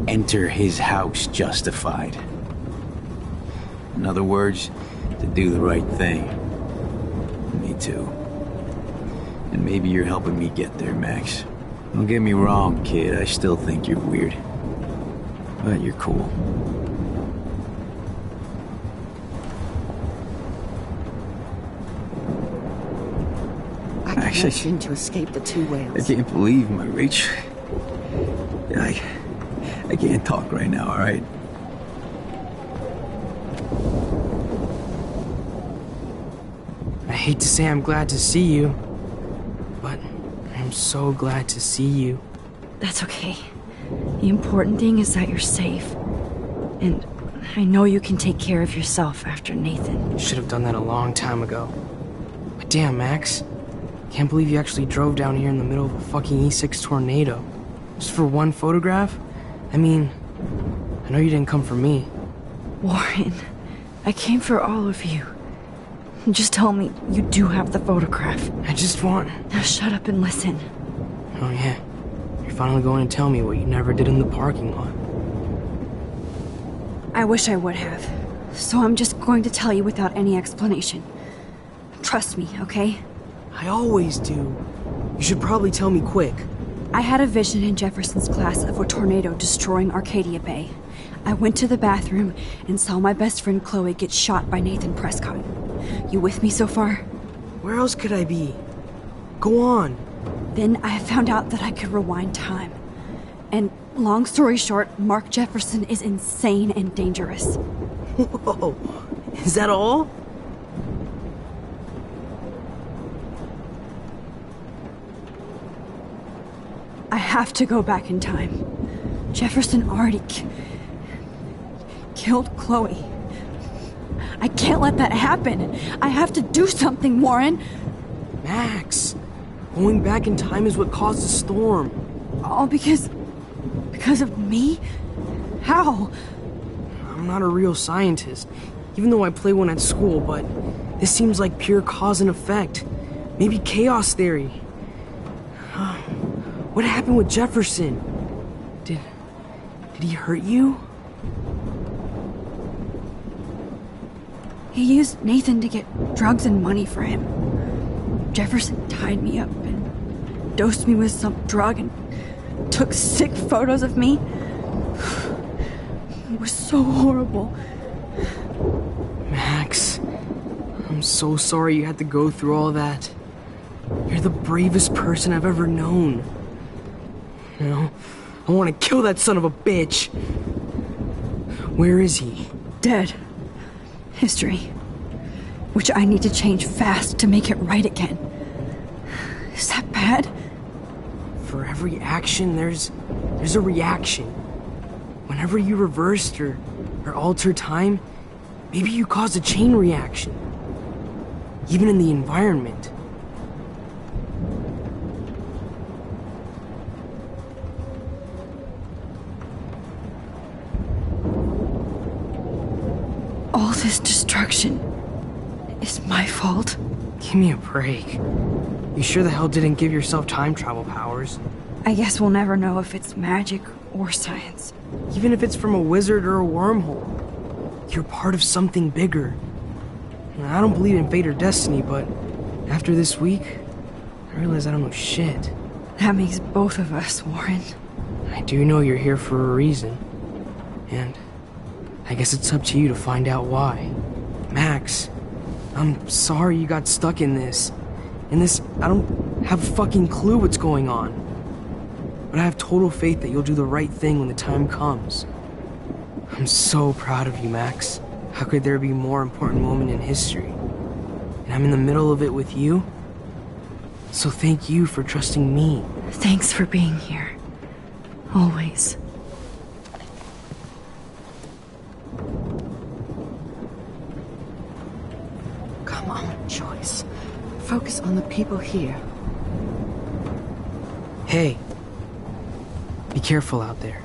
enter his house justified. In other words, to do the right thing. Me too. And maybe you're helping me get there, Max. Don't get me wrong, kid, I still think you're weird. But you're cool. I can't to escape the two Whales. I can't believe my Rachel. I can't talk right now, alright? I hate to say I'm glad to see you, but I'm so glad to see you. That's okay. The important thing is that you're safe. And I know you can take care of yourself after Nathan. Should have done that a long time ago. But damn, Max. Can't believe you actually drove down here in the middle of a fucking E6 tornado. Just for one photograph? I mean, I know you didn't come for me. Warren, I came for all of you. Just tell me you do have the photograph. I just want... Now shut up and listen. Oh yeah, you're finally going to tell me what you never did in the parking lot. I wish I would have. So I'm just going to tell you without any explanation. Trust me, okay? I always do. You should probably tell me quick. I had a vision in Jefferson's class of a tornado destroying Arcadia Bay. I went to the bathroom and saw my best friend Chloe get shot by Nathan Prescott. You with me so far? Where else could I be? Go on. Then I found out that I could rewind time. And long story short, Mark Jefferson is insane and dangerous. Whoa, is that all? I have to go back in time. Jefferson already killed Chloe. I can't let that happen. I have to do something, Warren. Max, going back in time is what caused the storm. All because of me? How? I'm not a real scientist, even though I play one at school, but this seems like pure cause and effect. Maybe chaos theory. What happened with Jefferson? Did he hurt you? He used Nathan to get drugs and money for him. Jefferson tied me up and dosed me with some drug and took sick photos of me. It was so horrible. Max, I'm so sorry you had to go through all that. You're the bravest person I've ever known. You know, I want to kill that son of a bitch. Where is he? Dead. History. Which I need to change fast to make it right again. Is that bad? For every action, there's a reaction. Whenever you reversed or altered time, maybe you caused a chain reaction. Even in the environment. All this destruction is my fault. Give me a break. You sure the hell didn't give yourself time travel powers? I guess we'll never know if it's magic or science. Even if it's from a wizard or a wormhole, you're part of something bigger. I don't believe in fate or destiny, but after this week, I realize I don't know shit. That makes both of us, Warren. I do know you're here for a reason. And I guess it's up to you to find out why. Max, I'm sorry you got stuck in this. I don't have a fucking clue what's going on. But I have total faith that you'll do the right thing when the time comes. I'm so proud of you, Max. How could there be a more important moment in history? And I'm in the middle of it with you. So thank you for trusting me. Thanks for being here. Always. Come on, Joyce. Focus on the people here. Hey. Be careful out there.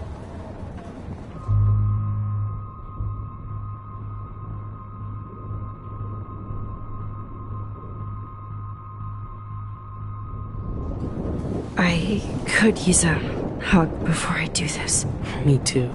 I could use a hug before I do this. Me too.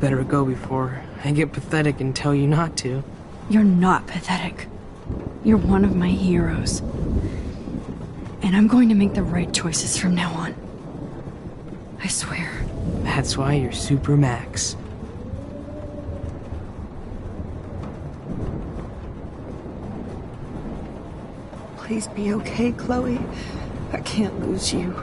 Better go before I get pathetic and tell you not to. You're not pathetic. You're one of my heroes. And I'm going to make the right choices from now on. I swear. That's why you're Super Max. Please be okay, Chloe. I can't lose you.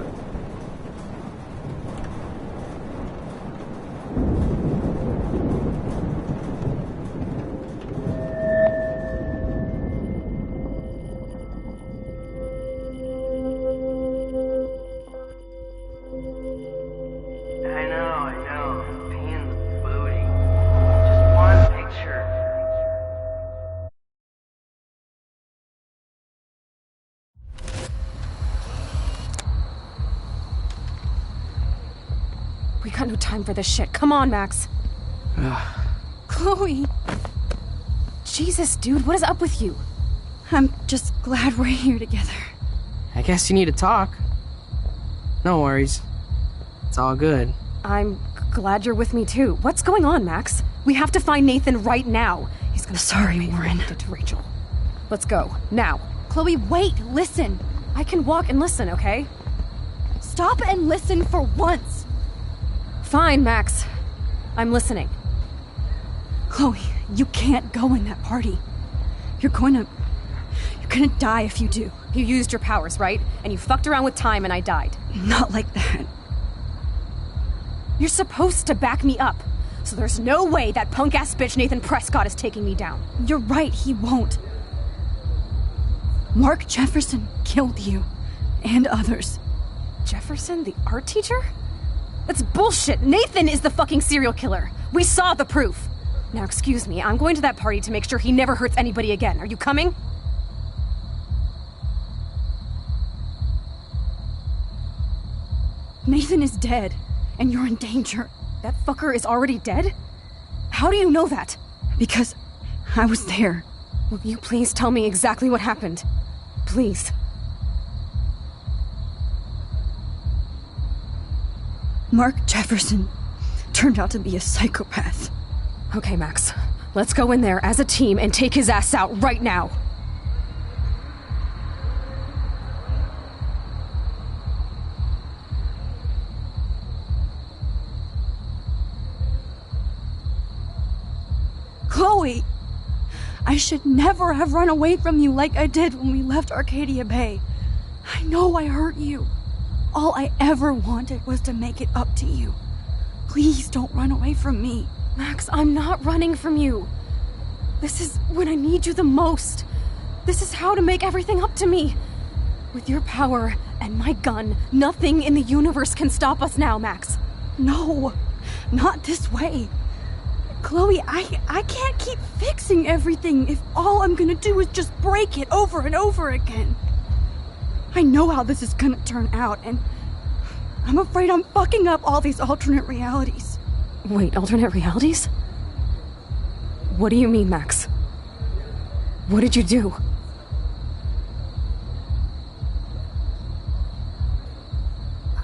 We got no time for this shit. Come on, Max. Chloe! Jesus, dude, what is up with you? I'm just glad we're here together. I guess you need to talk. No worries. It's all good. I'm glad you're with me too. What's going on, Max? We have to find Nathan right now. He's gonna Sorry, Warren. Did to Rachel. Let's go now. Chloe, wait! Listen! I can walk and listen, okay? Stop and listen for once! Fine, Max. I'm listening. Chloe, you can't go in that party. You're gonna die if you do. You used your powers, right? And you fucked around with time and I died. Not like that. You're supposed to back me up. So there's no way that punk-ass bitch Nathan Prescott is taking me down. You're right, he won't. Mark Jefferson killed you. And others. Jefferson, the art teacher? That's bullshit. Nathan is the fucking serial killer. We saw the proof. Now, excuse me, I'm going to that party to make sure he never hurts anybody again. Are you coming? Nathan is dead, and you're in danger. That fucker is already dead? How do you know that? Because I was there. Will you please tell me exactly what happened? Please. Mark Jefferson turned out to be a psychopath. Okay, Max. Let's go in there as a team and take his ass out right now. Chloe! I should never have run away from you like I did when we left Arcadia Bay. I know I hurt you. All I ever wanted was to make it up to you. Please don't run away from me. Max, I'm not running from you. This is when I need you the most. This is how to make everything up to me. With your power and my gun, nothing in the universe can stop us now, Max. No, not this way. Chloe, I can't keep fixing everything if all I'm gonna do is just break it over and over again. I know how this is gonna turn out, and I'm afraid I'm fucking up all these alternate realities. Wait, alternate realities? What do you mean, Max? What did you do?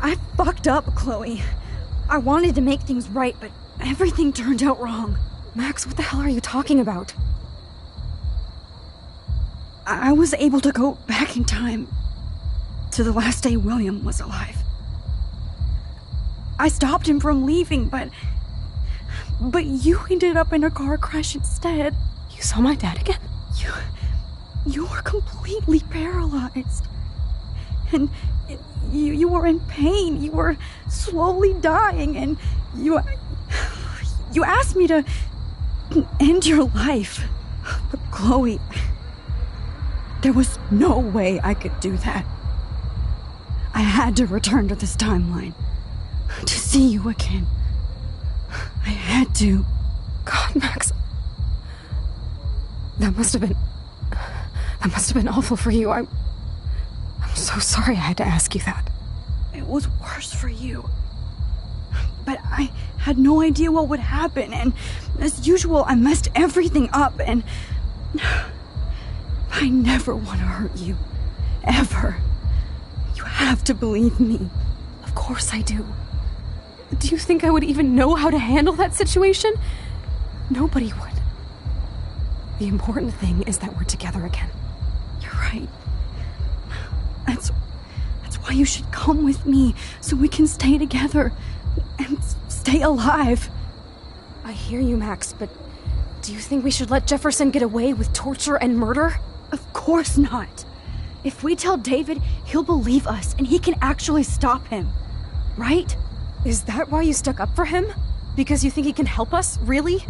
I fucked up, Chloe. I wanted to make things right, but everything turned out wrong. Max, what the hell are you talking about? I was able to go back in time to the last day William was alive. I stopped him from leaving, but you ended up in a car crash instead. You saw my dad again? You were completely paralyzed. And you were in pain. You were slowly dying, and you asked me to end your life. But Chloe, there was no way I could do that. I had to return to this timeline to see you again. I had to. God, Max. That must have been awful for you. I'm so sorry I had to ask you that. It was worse for you. But I had no idea what would happen, and as usual, I messed everything up, and I never want to hurt you. Ever. You have to believe me. Of course I do. Do you think I would even know how to handle that situation? Nobody would. The important thing is that we're together again. You're right. That's why you should come with me, so we can stay together and stay alive. I hear you, Max, but do you think we should let Jefferson get away with torture and murder? Of course not. If we tell David, he'll believe us and he can actually stop him. Right? Is that why you stuck up for him? Because you think he can help us? Really?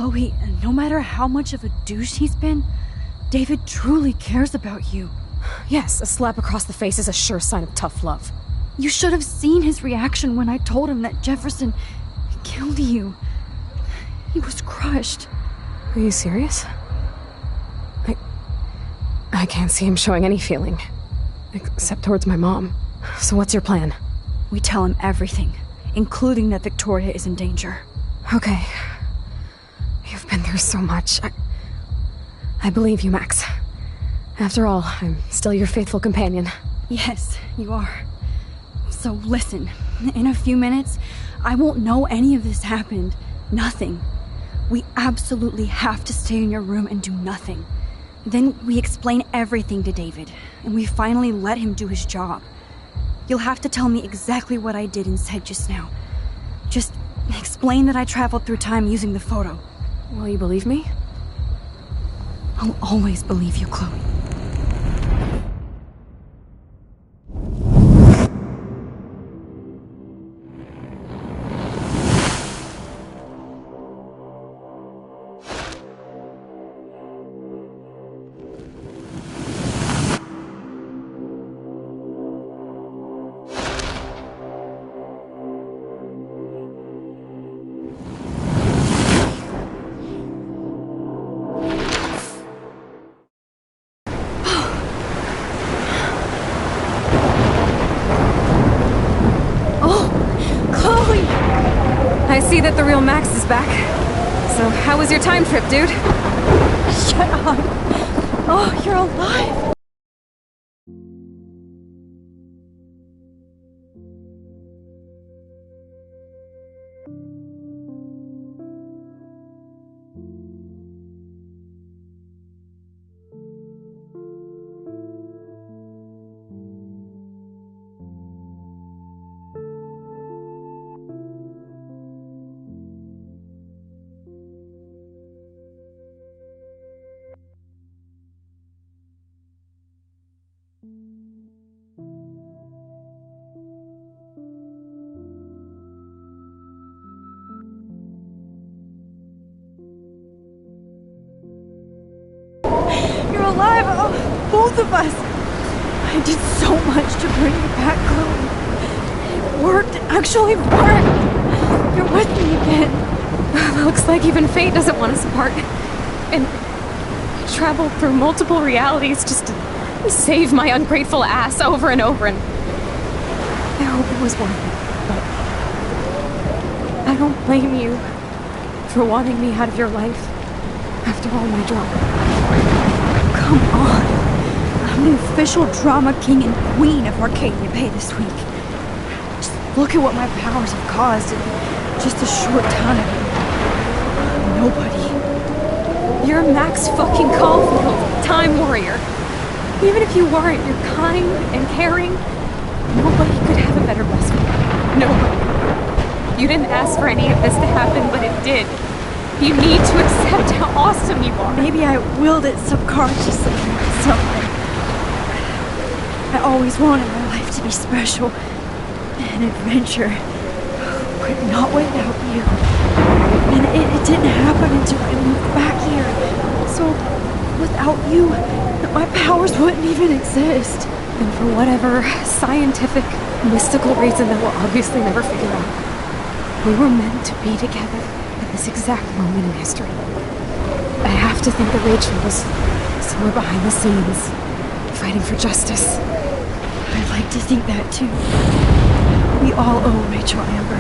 Chloe, no matter how much of a douche he's been, David truly cares about you. Yes, a slap across the face is a sure sign of tough love. You should have seen his reaction when I told him that Jefferson killed you. He was crushed. Are you serious? I can't see him showing any feeling. Except towards my mom. So what's your plan? We tell him everything, including that Victoria is in danger. Okay. You've been through so much. I believe you, Max. After all, I'm still your faithful companion. Yes, you are. So listen, in a few minutes, I won't know any of this happened. Nothing. We absolutely have to stay in your room and do nothing. Then we explain everything to David, and we finally let him do his job. You'll have to tell me exactly what I did and said just now. Just explain that I traveled through time using the photo. Will you believe me? I'll always believe you, Chloe. I see that the real Max is back. So, how was your time trip, dude? Shut up! Oh, you're alive! You're alive! Oh, both of us! I did so much to bring you back, Chloe. It worked. It actually worked! You're with me again. Looks like even fate doesn't want us apart. And I traveled through multiple realities just to save my ungrateful ass over and over, and I hope it was worth it. But I don't blame you for wanting me out of your life after all my drama. Come on. I'm the official drama king and queen of Arcadia Bay this week. Just look at what my powers have caused in just a short time. Nobody. You're Max fucking Caulfield, Time Warrior. Even if you weren't, you're kind and caring. Nobody could have a better best friend. Nobody. You didn't ask for any of this to happen, but it did. You need to accept how awesome you are. Maybe I willed it subconsciously or something. I always wanted my life to be special. An adventure. But not without you. And it didn't happen until I moved back here. So, without you, my powers wouldn't even exist. And for whatever scientific, mystical reason that we'll obviously never figure out, we were meant to be together at this exact moment in history. I have to think that Rachel was somewhere behind the scenes, fighting for justice. I'd like to think that too. We all owe Rachel Amber.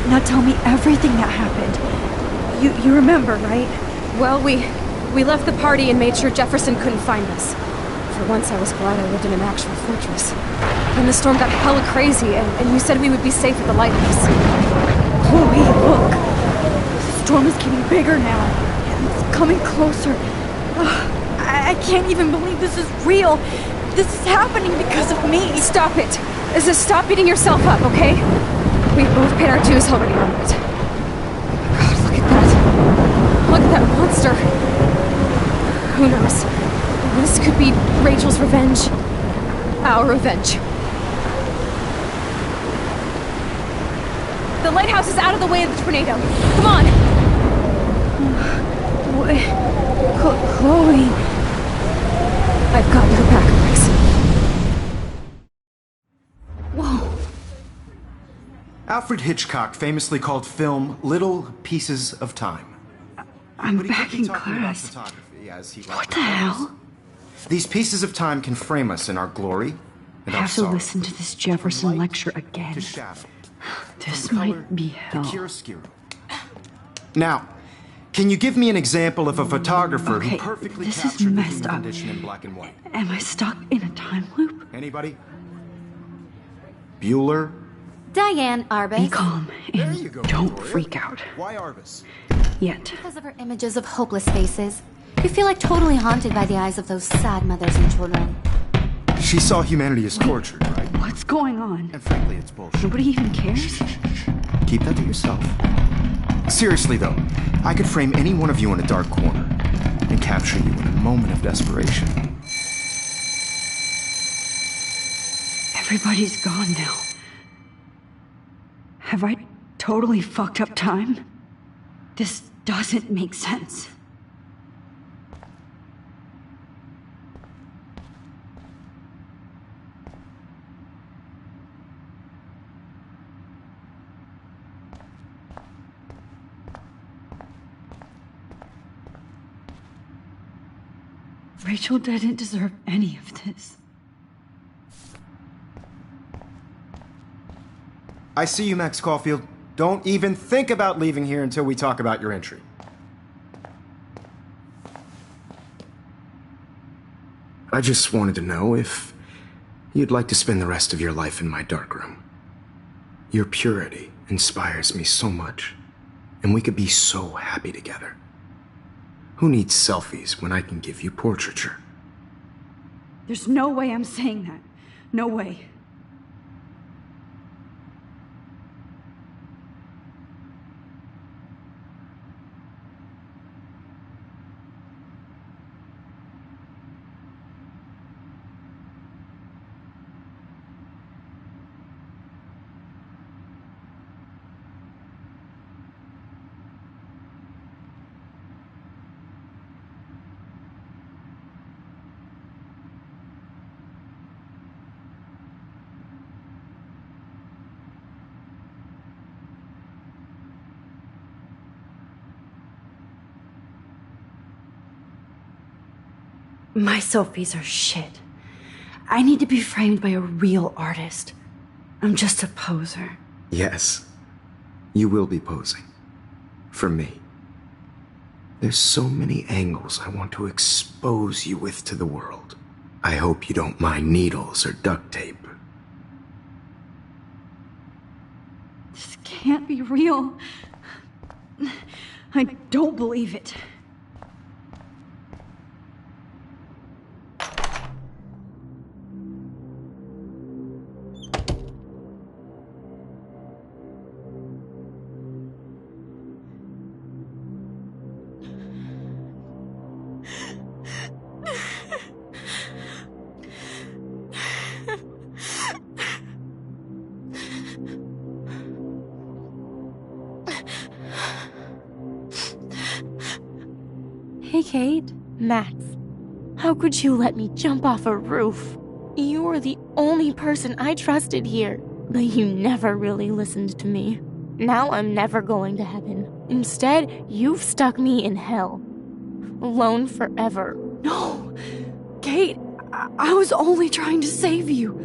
Now tell me everything that happened. You remember, right? Well, we left the party and made sure Jefferson couldn't find us. For once, I was glad I lived in an actual fortress. Then the storm got hella crazy, and you said we would be safe at the lighthouse. Chloe, look! The storm is getting bigger now. It's coming closer. I can't even believe this is real. This is happening because of me. Stop it. Stop beating yourself up, okay? We both paid our dues already on it. God, look at that. Look at that monster. Who knows? This could be Rachel's revenge. Our revenge. The lighthouse is out of the way of the tornado. Come on! Wait, Chloe. I've got your back, Max. Whoa. Alfred Hitchcock famously called film little pieces of time. I'm But he back could be in talking about class. photography, as he What liked the to call it. hell? These pieces of time can frame us in our glory and I our have to sorrow. listen to this Jefferson lecture again. To shadow. This From color might be to hell. chiaroscuro. Now, can you give me an example of a photographer Okay, who perfectly this is captured the messed human up. condition in black and white? Am I stuck in a time loop? Anybody? Bueller? Diane Arbus. Be calm and don't freak out. Why Arbus? Yet. Because of her images of hopeless faces. You feel like totally haunted by the eyes of those sad mothers and children. She saw humanity as tortured, right? What's going on? And frankly, it's bullshit. Nobody even cares? Keep that to yourself. Seriously, though, I could frame any one of you in a dark corner and capture you in a moment of desperation. Everybody's gone now. Have I totally fucked up time? This doesn't make sense. Rachel didn't deserve any of this. I see you, Max Caulfield. Don't even think about leaving here until we talk about your entry. I just wanted to know if you'd like to spend the rest of your life in my darkroom. Your purity inspires me so much, and we could be so happy together. Who needs selfies when I can give you portraiture? There's no way I'm saying that. No way. My selfies are shit. I need to be framed by a real artist. I'm just a poser. Yes, you will be posing. For me. There's so many angles I want to expose you with to the world. I hope you don't mind needles or duct tape. This can't be real. I don't believe it. Hey, Kate. Max, how could you let me jump off a roof? You were the only person I trusted here, but you never really listened to me. Now I'm never going to heaven. Instead, you've stuck me in hell. Alone forever. No! Kate, I was only trying to save you.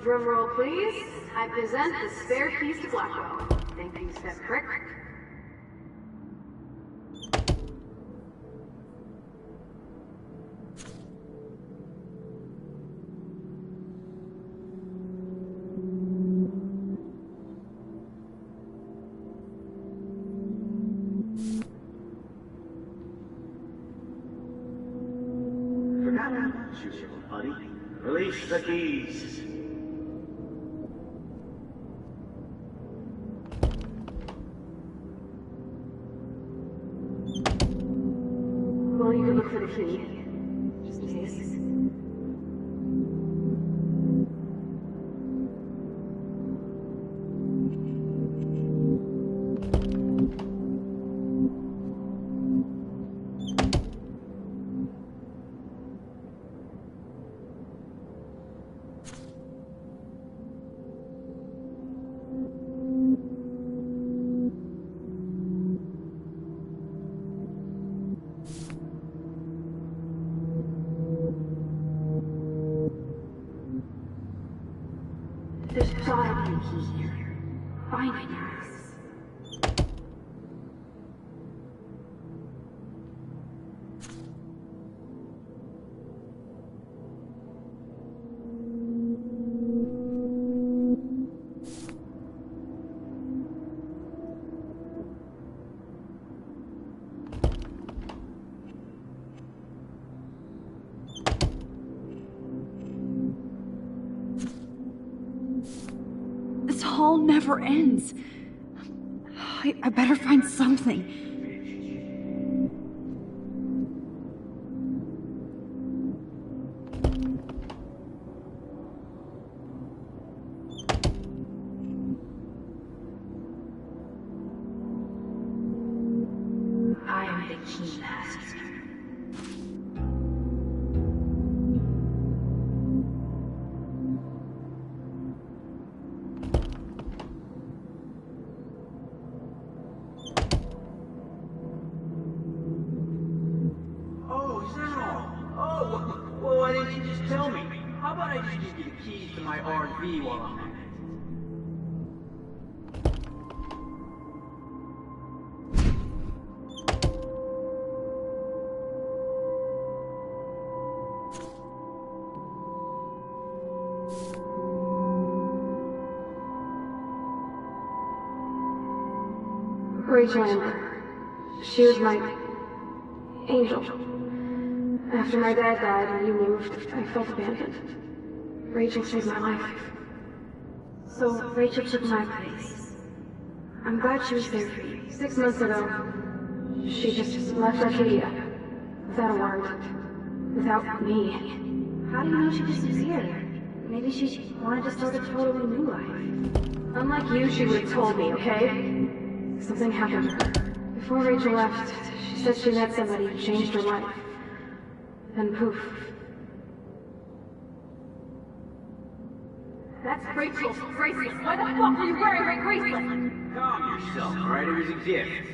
Drumroll, please. I present the spare keys to Blackwell. Thank you, Step Crick. buddy. Release the keys. Well, you can look for the key. Just in case. There's gotta be a key here. Find it, Max. This hall never ends. I better find something. I am the key master. Oh, is that all? Oh, well, why didn't you just tell me? How about I just give you the keys to my RV while I'm at it? Rachel Amber. She was my angel. After my dad died and you moved, I felt abandoned. Rachel saved my life. So Rachel took my place. I'm glad she was there for you. 6 months ago, she just left Arcadia. Without a word. Without me. How do you know she disappeared? Maybe she wanted to start a totally new life. Unlike you, she would have told me, okay? Something happened to her. Before Rachel left, she said she met somebody who changed her life. And poof. That's Rachel's bracelet. Why the fuck are you wearing my bracelet? Calm yourself, alright? It was a gift.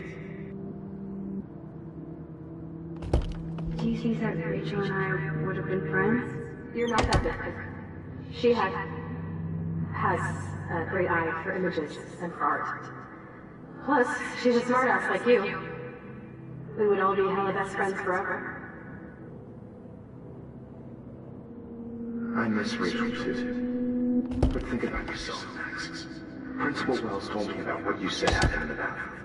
Do you think that Rachel and I would have been friends? You're not that different. She has a great eye for images and for art. Plus, she's a smartass like you. We would all be hella best friends forever. I miss Rachel too. But think about yourself, Max. Principal Wells told me about what you said happened in the bathroom.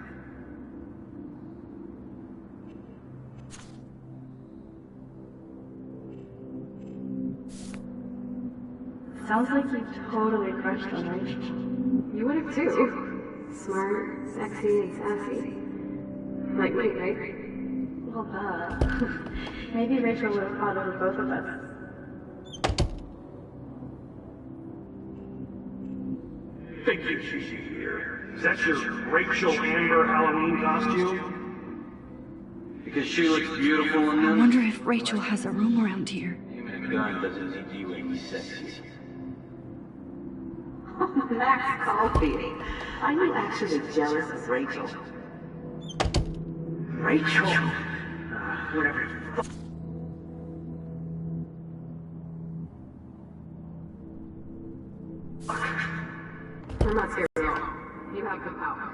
Sounds like you totally crushed on Rachel. You would have too. Smart, sexy, and sassy. Like me, right? Well, duh. Maybe Rachel would have fought over both of us. Thank you, here. Is that your Rachel Amber Halloween costume? Because she looks beautiful in I them. wonder if Rachel has a room around here. God doesn't think you any sexy. Max Caulfield. Are you actually jealous of Rachel? Rachel? Whatever. I'm not scared at all. You have the power.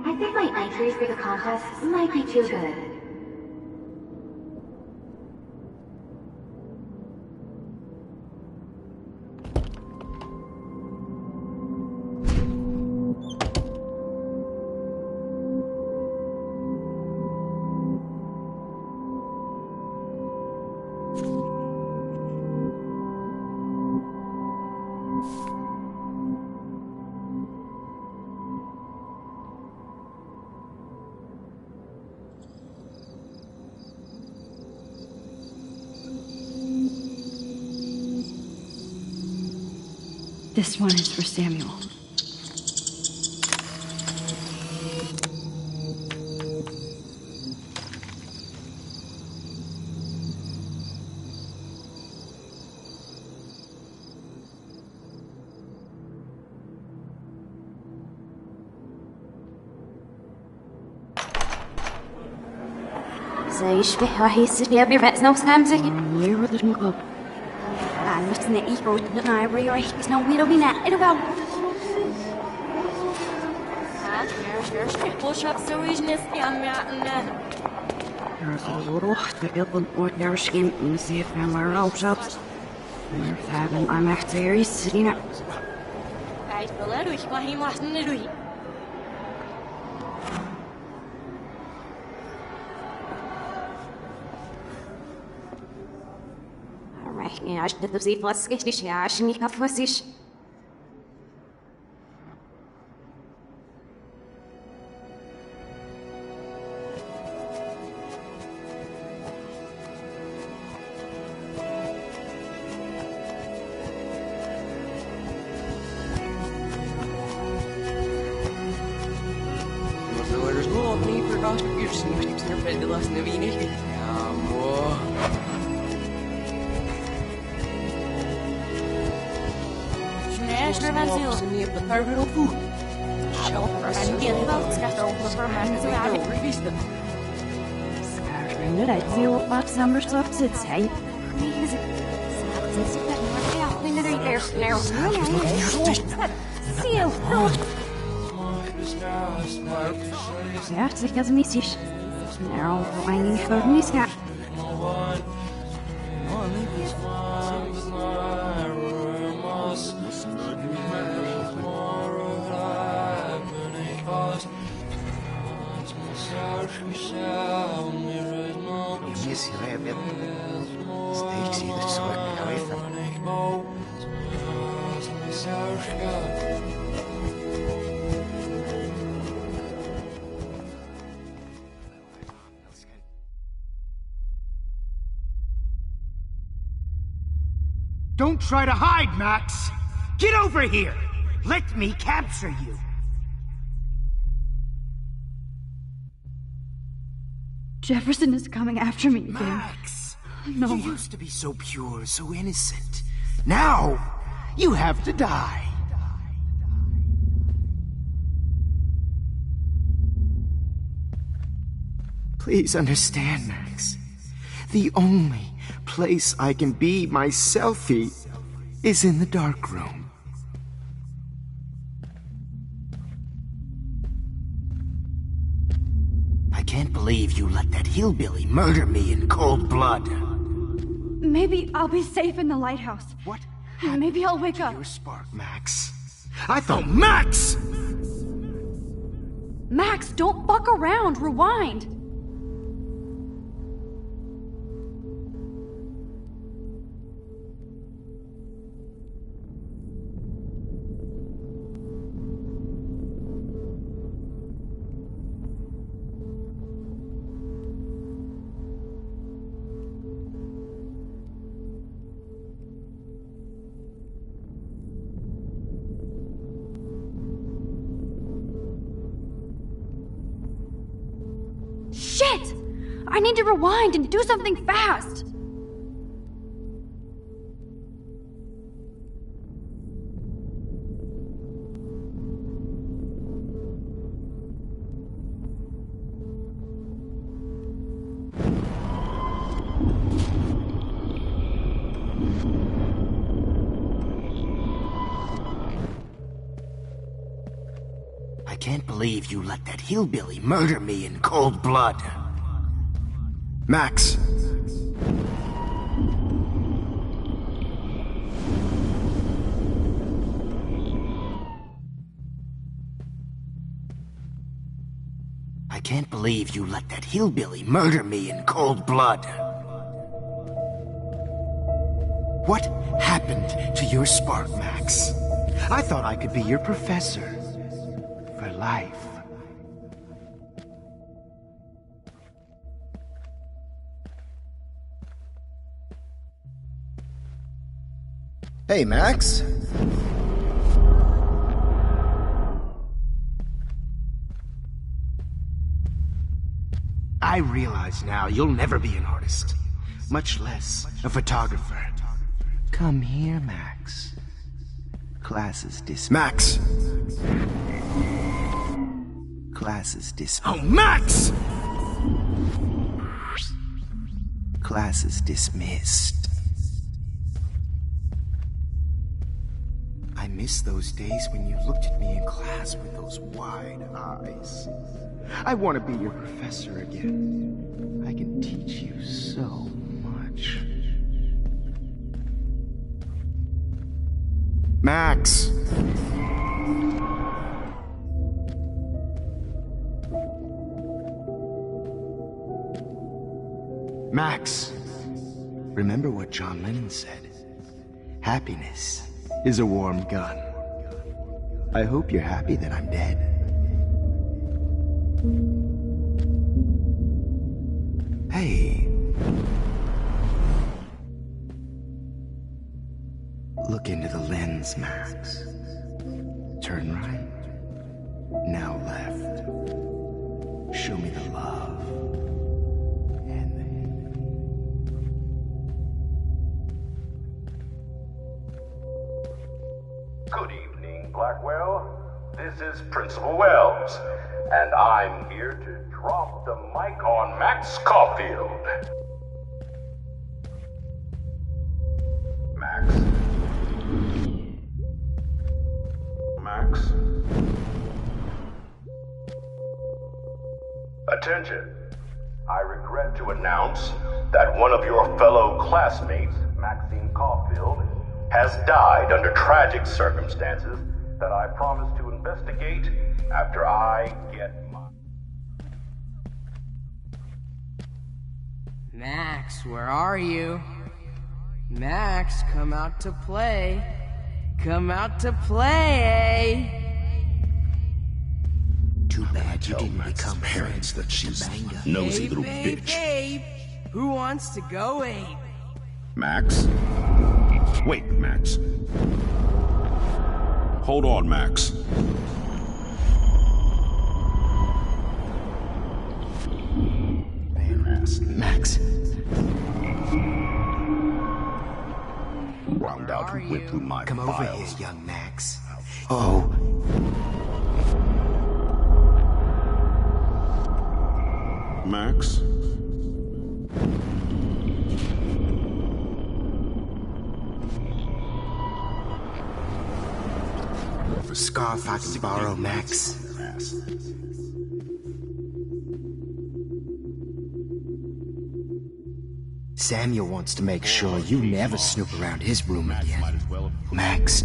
I think my entries for the contest might be too good. This one is for Samuel. Zaś wychwahis nie bierz znów sam się. Nie będę mógł. A już nie ich go na every no we don't be that. It'll go. Push up so is this young man. There's a little bit what their skin and see if I'm wearing all shops. I'm actually sitting up. I will let you go him last night. Ja, acho que você pode que este acha que a vocês. There's no need for gossip. You're stupid. The last of you. Ja, sich das mäßig. Now, I for me, Scott. Yes, you have it. Stacy, the sort of Don't try to hide, Max! Get over here! Let me capture you! Jefferson is coming after me again. Max! No. You used to be so pure, so innocent. Now, you have to die. Please understand, Max. The only place I can be myself is in the dark room. I can't believe you let that hillbilly murder me in cold blood. Maybe I'll be safe in the lighthouse. What? Maybe I'll wake up. Your spark, Max. I thought Max! Max, don't fuck around. Rewind. Shit! I need to rewind and do something fast! I can't believe you let that hillbilly murder me in cold blood. Max. I can't believe you let that hillbilly murder me in cold blood. What happened to your spark, Max? I thought I could be your professor. For life. Hey, Max. I realize now you'll never be an artist, much less a photographer. Come here, Max. Class is dismissed. Max! Class is dismissed. Oh, Max! Class is dismissed. I miss those days when you looked at me in class with those wide eyes. I want to be your professor again. I can teach you so much. Max! Max! Remember what John Lennon said. Happiness is a warm gun. I hope you're happy that I'm dead. Hey. Look into the lens, Max. Turn right. Now left. Show me the love. And Good evening, Blackwell. This is Principal Wells, and I'm here to drop the mic on Max Caulfield. Max? Max? Attention. I regret to announce that one of your fellow classmates, Maxine Caulfield, has died under tragic circumstances that I promise to investigate after I get my... Max, where are you? Max, come out to play. Come out to play. Too bad you didn't become parents that she's a nosy Ape, little ape, bitch. ape. Who wants to go ape? Max? Wait, Max. Hold on, Max. Max. Wound out and whipped through my Come over files. here, young Max. Oh. Max? A scarf I can borrow, Max. Samuel wants to make sure you never snoop around his room again. Max.